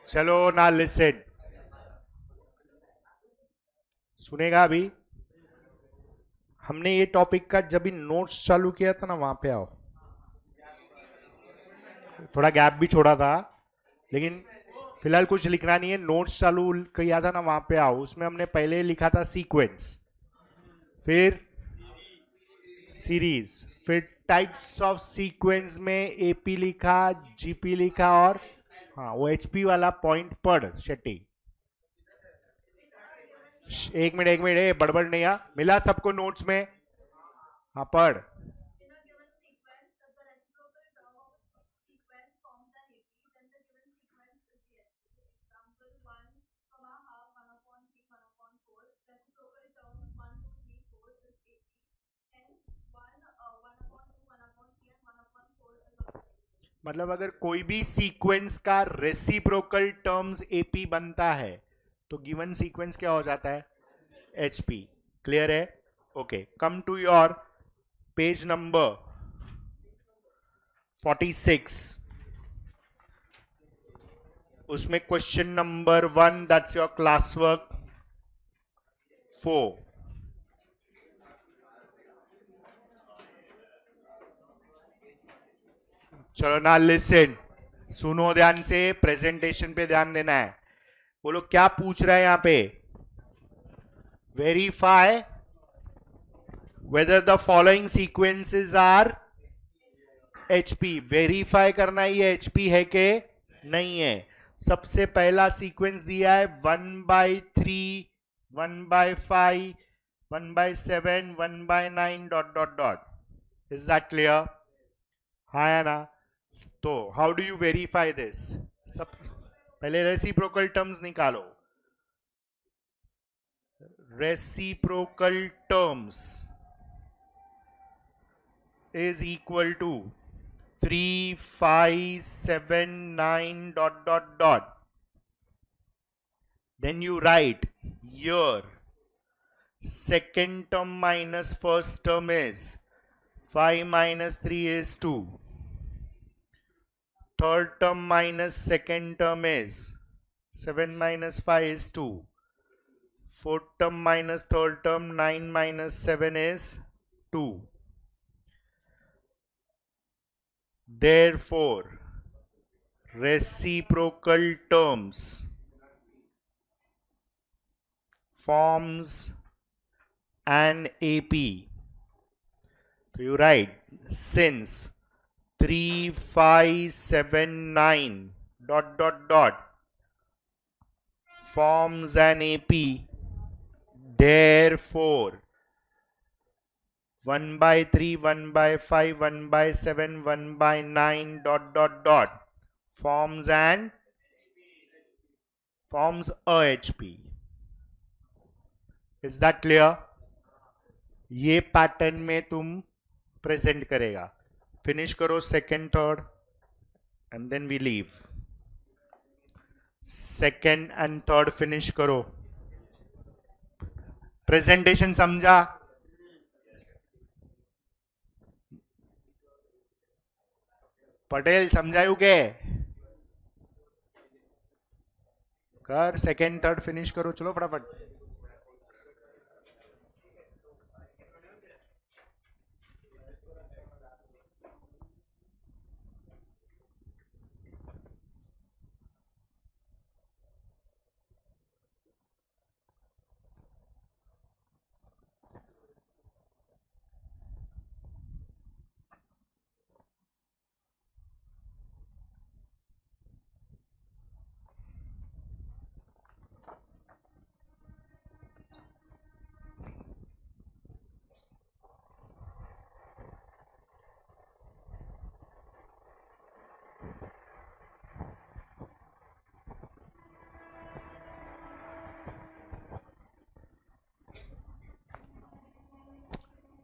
चलो ना लिसन, सुनेगा अभी? हमने ये टॉपिक का जब भी नोट्स चालू किया था ना, वहां पे आओ। थोड़ा गैप भी छोड़ा था, लेकिन फिलहाल कुछ लिखना नहीं है। नोट्स चालू किया था ना, वहां पे आओ। उसमें हमने पहले लिखा था सीक्वेंस, फिर सीरीज, फिर टाइप्स ऑफ सीक्वेंस में एपी लिखा, जीपी लिखा, और हाँ वो एचपी वाला पॉइंट पढ़ शेट्टी। एक मिनट एक मिनट, बड़बड़ नहीं आ मिला सबको नोट्स में? हाँ पढ़। मतलब अगर कोई भी सीक्वेंस का रेसिप्रोकल टर्म्स एपी बनता है तो गिवन सीक्वेंस क्या हो जाता है? एचपी। क्लियर है? Okay, come to your page number 46। उसमें question number 1, that's your class work 4। चलो ना लिसन, सुनो ध्यान से, प्रेजेंटेशन पे ध्यान देना है। वो लोग क्या पूछ रहा है यहां पे? Verify whether the following sequences are HP. Verify करना ही है एचपी है कि नहीं है। सबसे पहला सीक्वेंस दिया है 1/3, 1/5, 1/7, 1/9 dot dot dot. Is that clear? हाँ या ना? तो how do you verify this? सब पहले रेसिप्रोकल टर्म्स निकालो। Reciprocal terms is equal to 3, 5, 7, 9 dot dot dot. Then you write here second term minus first term is 5 minus 3 is 2. Third term minus second term is 7 minus 5 is 2. Fourth term minus third term, 9 minus 7 is 2. Therefore, reciprocal terms forms an AP. So you write, since 3, 5, 7, 9 dot dot dot forms an AP, therefore 1 by 3, 1 by 5, 1 by 7, 1 by 9 dot dot dot forms a HP. Is that clear? ये pattern में तुम present करेगा. Finish करो second third and then we leave. Second and third finish करो. Presentation समझा? पटेल समझायू के? कर second third finish करो. चलो फटाफट.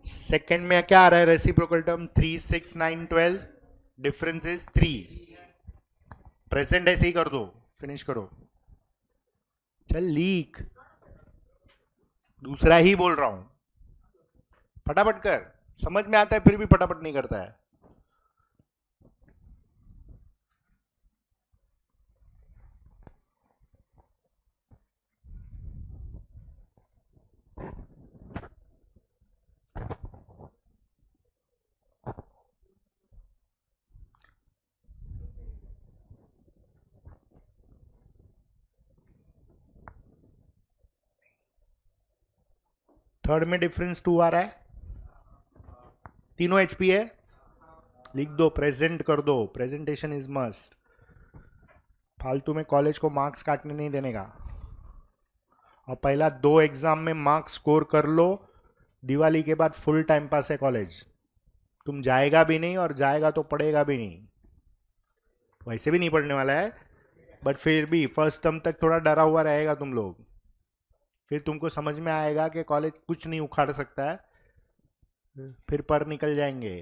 सेकेंड में क्या आ रहा है? Reciprocal term 3, 6, 9, 12. Difference is 3. Present ऐसे ही कर दो. फिनिश करो. चल लीक. दूसरा ही बोल रहा हूं. फटाफट कर. समझ में आता है फिर भी फटाफट नहीं करता है. थर्ड में डिफरेंस 2 आ रहा है. तीनों एचपी है. लिख दो. प्रेजेंट कर दो. Presentation is must. फालतू में कॉलेज को मार्क्स काटने नहीं देने का. और पहला 2 एग्जाम में मार्क्स स्कोर कर लो. दिवाली के बाद फुल टाइम पास है कॉलेज. तुम जाएगा भी नहीं और जाएगा तो पढ़ेगा भी नहीं. वैसे भी नहीं पढ़ने वाला है, बट फिर भी फर्स्ट टर्म तक थोड़ा डरा हुआ रहेगा तुम लोग. फिर तुमको समझ में आएगा कि कॉलेज कुछ नहीं उखाड़ सकता है. फिर पर निकल जाएंगे.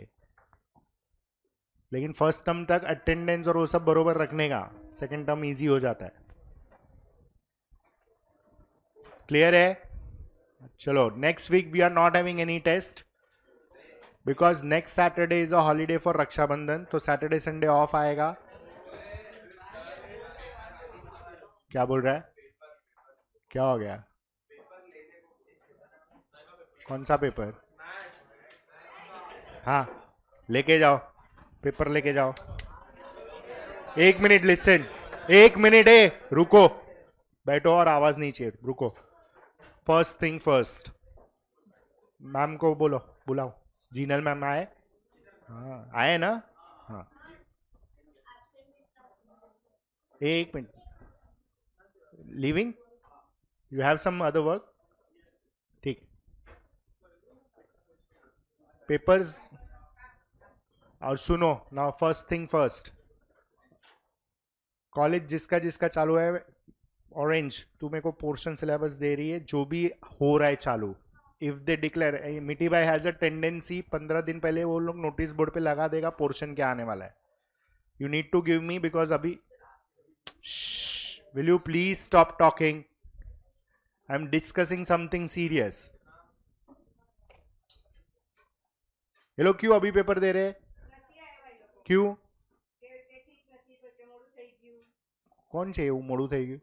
लेकिन फर्स्ट टर्म तक अटेंडेंस और वो सब बरोबर रखने का. सेकेंड टर्म इजी हो जाता है. क्लियर है? चलो. Next week we are not having any test because next Saturday is a holiday for Rakshabandhan. तो सैटरडे संडे ऑफ आएगा. क्या बोल रहा है? क्या हो गया? कौन सा पेपर? हाँ, लेके जाओ. पेपर लेके जाओ. 1 मिनट लिसन. 1 मिनट है. रुको. बैठो और आवाज नहीं चाहिए. रुको. First thing first. मैम को बोलो. बुलाओ. जीनल मैम आए? हाँ आए ना. हाँ 1 minute. Leaving. You have some other work? ठीक. पेपर्स. और सुनो ना. First thing first. कॉलेज जिसका जिसका चालू है, ऑरेंज तुम्हें को पोर्शन सिलेबस दे रही है जो भी हो रहा है चालू. इफ दे डिक्लेयर, मिटी बाय हैज अ टेंडेंसी 15 दिन पहले वो लोग नोटिस बोर्ड पे लगा देगा पोर्शन क्या आने वाला है. You need to give me because अभी. Will you please stop talking? I am discussing something serious. ये लोग क्यों अभी पेपर दे रहे? क्यों? कौन છે એવું મોડું થઈ ગયું?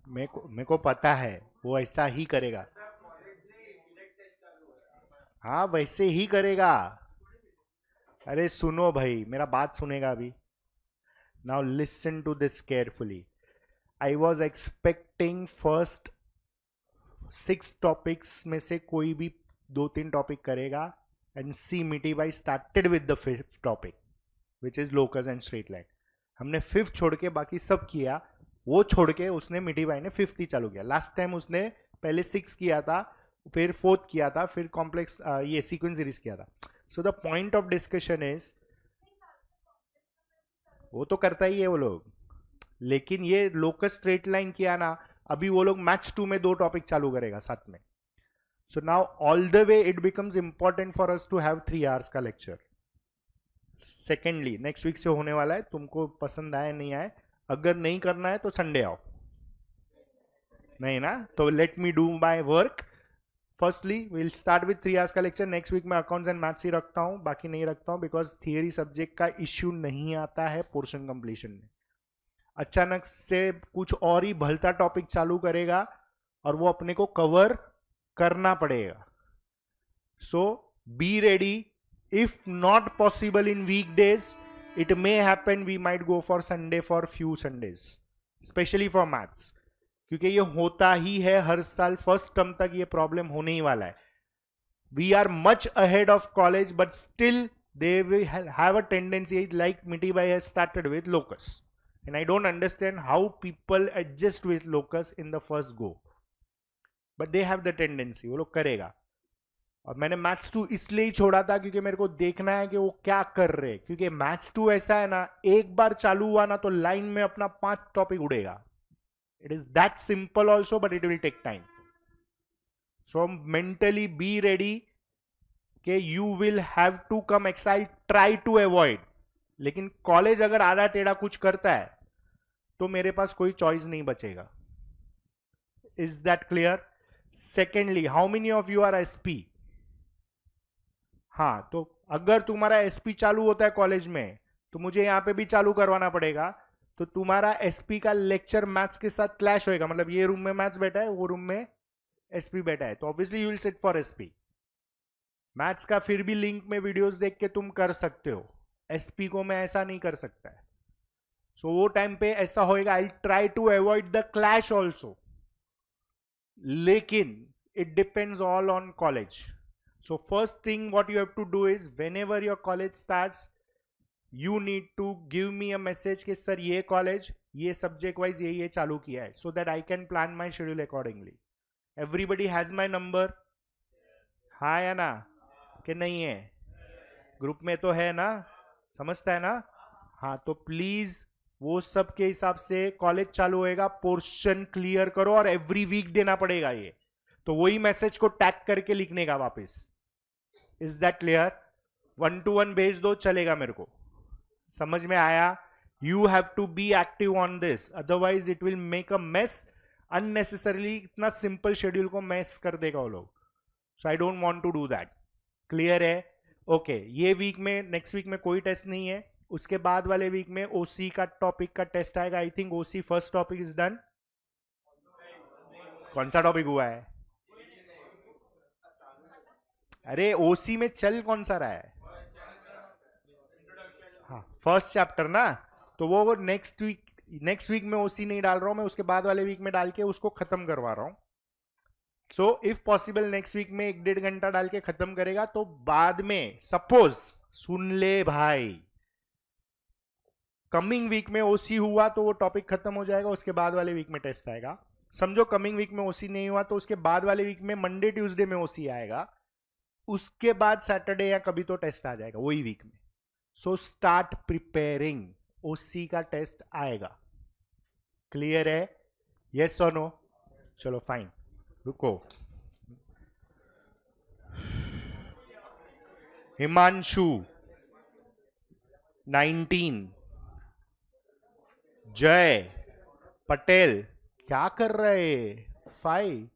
मेरे को पता है वो ऐसा ही करेगा। हाँ वैसे ही करेगा। अरे सुनो भाई, मेरा बात सुनेगा अभी। Now listen to this carefully. I was expecting first 6 topics में से कोई भी 2-3 टॉपिक करेगा, एंड सी मिटी by started with the 5th topic which is locus and straight line. हमने 5th छोड़ के बाकी सब किया, वो छोड़ के उसने मिटी बाई ने 5th ही चालू किया। लास्ट टाइम उसने पहले 6 किया था, फिर 4th किया था, फिर कॉम्प्लेक्स ये सीक्वेंस सीरीज किया था। So the point of discussion is, वो तो करता ही है वो लोग, लेकिन ये लोकस स्ट्रेट लाइन किया ना, अभी वो लोग मैथ्स 2 में 2 टॉपिक चालू करेगा साथ में। So now all the way it becomes important for us to have 3 hours का लेक्चर। सेकेंडली नेक्स्ट वीक से होने वाला है, तुमको पसंद आए नहीं आए, अगर नहीं करना है तो संडे आओ, नहीं ना तो let me do my work. Firstly will start with 3 hours का लेक्चर। नेक्स्ट वीक में अकाउंट्स एंड मैथ्स ही रखता हूं, बाकी नहीं रखता हूं, बिकॉज थियरी सब्जेक्ट का इश्यू नहीं आता है पोर्शन कंप्लीशन में। अचानक से कुछ और ही भलता टॉपिक चालू करेगा और वो अपने को कवर करना पड़ेगा। So be ready. If not possible in weekdays, it may happen we might go for Sunday for few Sundays, especially for maths, क्योंकि ये होता ही है हर साल फर्स्ट टर्म तक, ये प्रॉब्लम होने ही वाला है। We are much ahead of college, but still they will have a tendency, like Mitibai has started with locus, and I don't understand how people adjust with locus in the first go, but they have the tendency, वो लोग करेगा। और मैंने maths 2 इसलिए ही छोड़ा था क्योंकि मेरे को देखना है कि वो क्या कर रहे, क्योंकि मैथ्स 2 ऐसा है ना, एक बार चालू हुआ ना तो लाइन में अपना 5 टॉपिक उड़ेगा। It is that simple also, but it will take time. So mentally be ready कि you will have to come extra. I try to avoid, लेकिन कॉलेज अगर आड़ा टेढ़ा कुछ करता है तो मेरे पास कोई चॉइस नहीं बचेगा। Is that clear? Secondly, how many of you are SP? हाँ, तो अगर तुम्हारा एसपी चालू होता है कॉलेज में तो मुझे यहां पे भी चालू करवाना पड़ेगा, तो तुम्हारा एसपी का लेक्चर मैथ्स के साथ क्लैश होएगा। मतलब ये रूम में मैथ्स बैठा है, वो रूम में एसपी बैठा है, तो obviously you will sit for SP. Maths का फिर भी लिंक में वीडियोस देख के तुम कर सकते हो, एसपी को मैं ऐसा नहीं कर सकता है। सो वो टाइम पे ऐसा होएगा। I try to avoid the clash also, लेकिन it depends all on college. So first thing what you have to do is, whenever your college starts, you need to give me a message कि sir ये college ये subject wise ये चालू किया है, so that I can plan my schedule accordingly. Everybody has my number? हाँ या ना कि नहीं है? ग्रुप में तो है ना, समझता है ना? हाँ, तो प्लीज वो सब के हिसाब से कॉलेज चालू होएगा, पोर्शन क्लियर करो, और एवरी वीक देना पड़ेगा ये, तो वही मैसेज को टैग करके लिखने का वापस। Is that clear? 1-to-1 भेज दो, चलेगा मेरे को, समझ में आया? You have to be active on this, otherwise it will make a mess unnecessarily. इतना सिंपल शेड्यूल को मेस कर देगा वो लोग। So I don't want to do that. Clear है? ओके, ये वीक में, नेक्स्ट वीक में कोई टेस्ट नहीं है। उसके बाद वाले वीक में ओसी का टॉपिक का टेस्ट आएगा। I think OC first topic is done. कौन सा टॉपिक हुआ है? अरे ओसी में चल कौन सा रहा है? हाँ, फर्स्ट चैप्टर ना, तो वो नेक्स्ट वीक में ओसी नहीं डाल रहा हूं मैं, उसके बाद वाले वीक में डाल के उसको खत्म करवा रहा हूं। So if possible next week में 1-1.5 घंटा डाल के खत्म करेगा, तो बाद में सपोज, सुन ले भाई, कमिंग वीक में ओसी हुआ तो वो टॉपिक खत्म हो जाएगा, उसके बाद वाले वीक में टेस्ट आएगा। समझो कमिंग वीक में ओसी नहीं हुआ तो उसके बाद वाले वीक में मंडे ट्यूसडे में ओसी आएगा, उसके बाद सैटरडे या कभी तो टेस्ट आ जाएगा वही वीक में। सो स्टार्ट प्रिपेयरिंग, ओसी का टेस्ट आएगा। क्लियर है? यस और नो? चलो फाइन, रुको। हिमांशु 19, जय पटेल क्या कर रहे 5,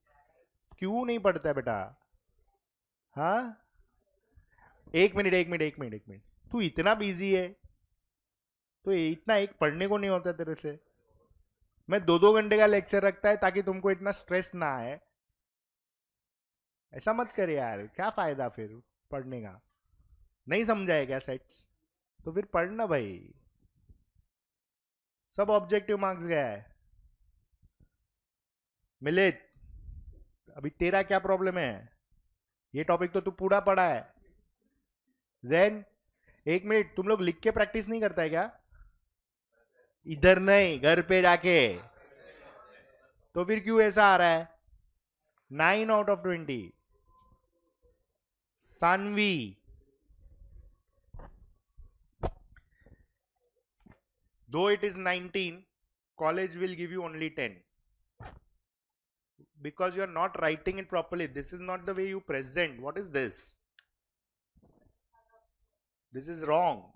क्यों नहीं पढ़ता है बेटा? हाँ, एक मिनट एक मिनट एक मिनट एक मिनट, तू इतना बिजी है तो इतना एक पढ़ने को नहीं होता तेरे से? मैं 2-2 घंटे का लेक्चर रखता है ताकि तुमको इतना स्ट्रेस ना आए। ऐसा मत कर यार, क्या फायदा फिर पढ़ने का? नहीं समझा है क्या सेट्स? तो फिर पढ़ना भाई, सब ऑब्जेक्टिव मार्क्स गया है। मिलित, अभी तेरा क्या प्रॉब्लम है? ये टॉपिक तो तू पूरा पढ़ा है। देन एक मिनट, तुम लोग लिख के प्रैक्टिस नहीं करता है क्या? इधर नहीं, घर पे जाके। तो फिर क्यों ऐसा आ रहा है? 9/20। Saanvi, though it is 19, college will give you only 10 because you are not writing it properly. This is not the way you present. What is this? This is wrong.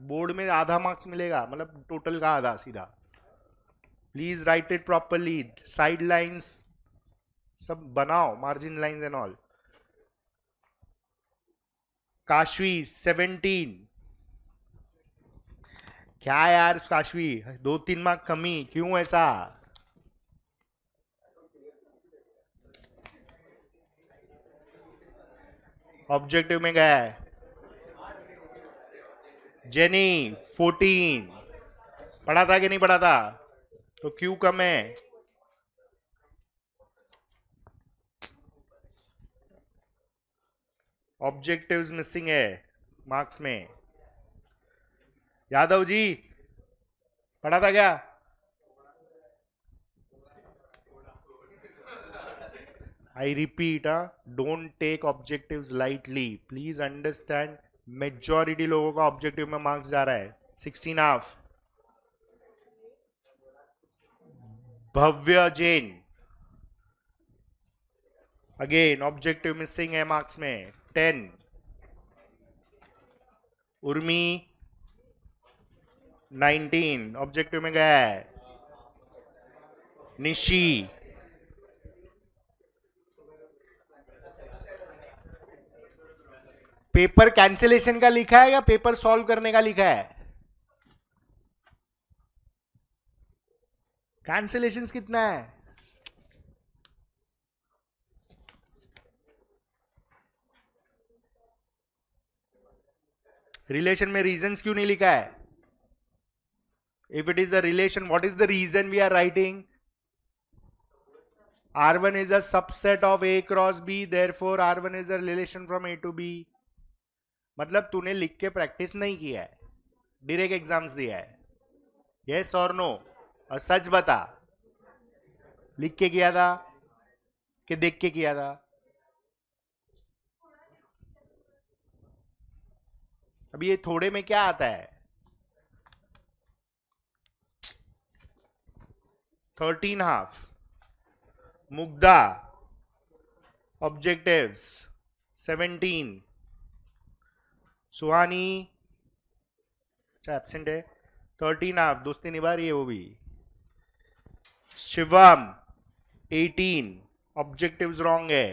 Board में आधा मार्क्स मिलेगा, मतलब टोटल का आधा सीधा। Please right it properly, side lines सब बनाओ, margin lines and all. Kashvi 17, क्या यार काशवी 2-3 मार्क कमी, क्यों ऐसा? ऑब्जेक्टिव में गया है। जेनी 14, पढ़ा था कि नहीं पढ़ा था? तो क्यों कम है? ऑब्जेक्टिव्स मिसिंग है मार्क्स में। यादव जी पढ़ा था क्या? I repeat, don't take objectives lightly. Please understand, majority लोगों का ऑब्जेक्टिव में मार्क्स जा रहा है 16.5। भव्य जैन अगेन ऑब्जेक्टिव मिसिंग है मार्क्स में 10। उर्मी 19 ऑब्जेक्टिव में गया है। निशी पेपर कैंसिलेशन का लिखा है या पेपर सॉल्व करने का लिखा है? कैंसिलेशंस कितना है? रिलेशन में रीजंस क्यों नहीं लिखा है? If it is a relation, what is the reason we are writing? R1 is a subset of A cross B, therefore R1 is a relation from A to B. मतलब तूने लिख के practice नहीं किया है, डायरेक्ट एग्जाम्स दिया है। Yes और नो? और सच बता, लिख के किया था कि देख के किया था? अभी ये थोड़े में क्या आता है? 13.5। मुग्धा ऑब्जेक्टिव्स 17। सुहानी एब्सेंट है, 13.5 दोस्ती निभा रही है वो भी। शिवम 18 ऑब्जेक्टिव्स रॉन्ग है।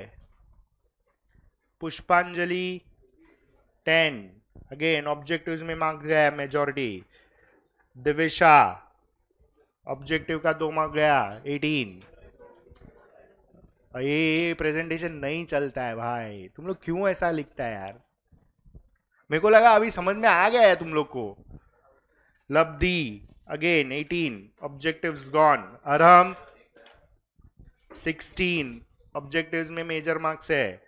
पुष्पांजलि 10 अगेन ऑब्जेक्टिव्स में मार्क्स गया है मेजॉरिटी। दिविशा ऑब्जेक्टिव का 2 मार्क गया 18। ये प्रेजेंटेशन नहीं चलता है भाई, तुम लोग क्यों ऐसा लिखता है यार? मेरे को लगा अभी समझ में आ गया है तुम लोग को। Labdhi again 18 objectives gone. Arham 16 objectives में मेजर मार्क्स है।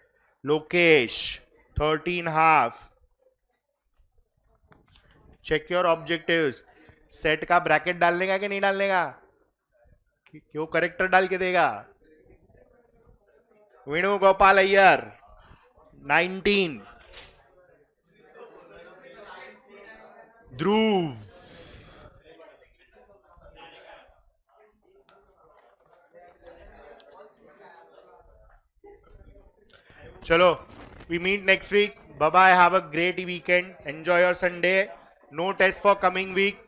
Lokesh 13.5। Check your objectives. Set का ब्रैकेट डालने का कि नहीं डालने का? क्यों करेक्टर डाल के देगा? वेणुगोपाल अय्यर 19। ध्रुव चलो, we meet next week. Bye bye. Have a great weekend. Enjoy your Sunday. No test for coming week,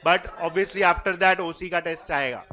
but obviously after that OC का test आएगा.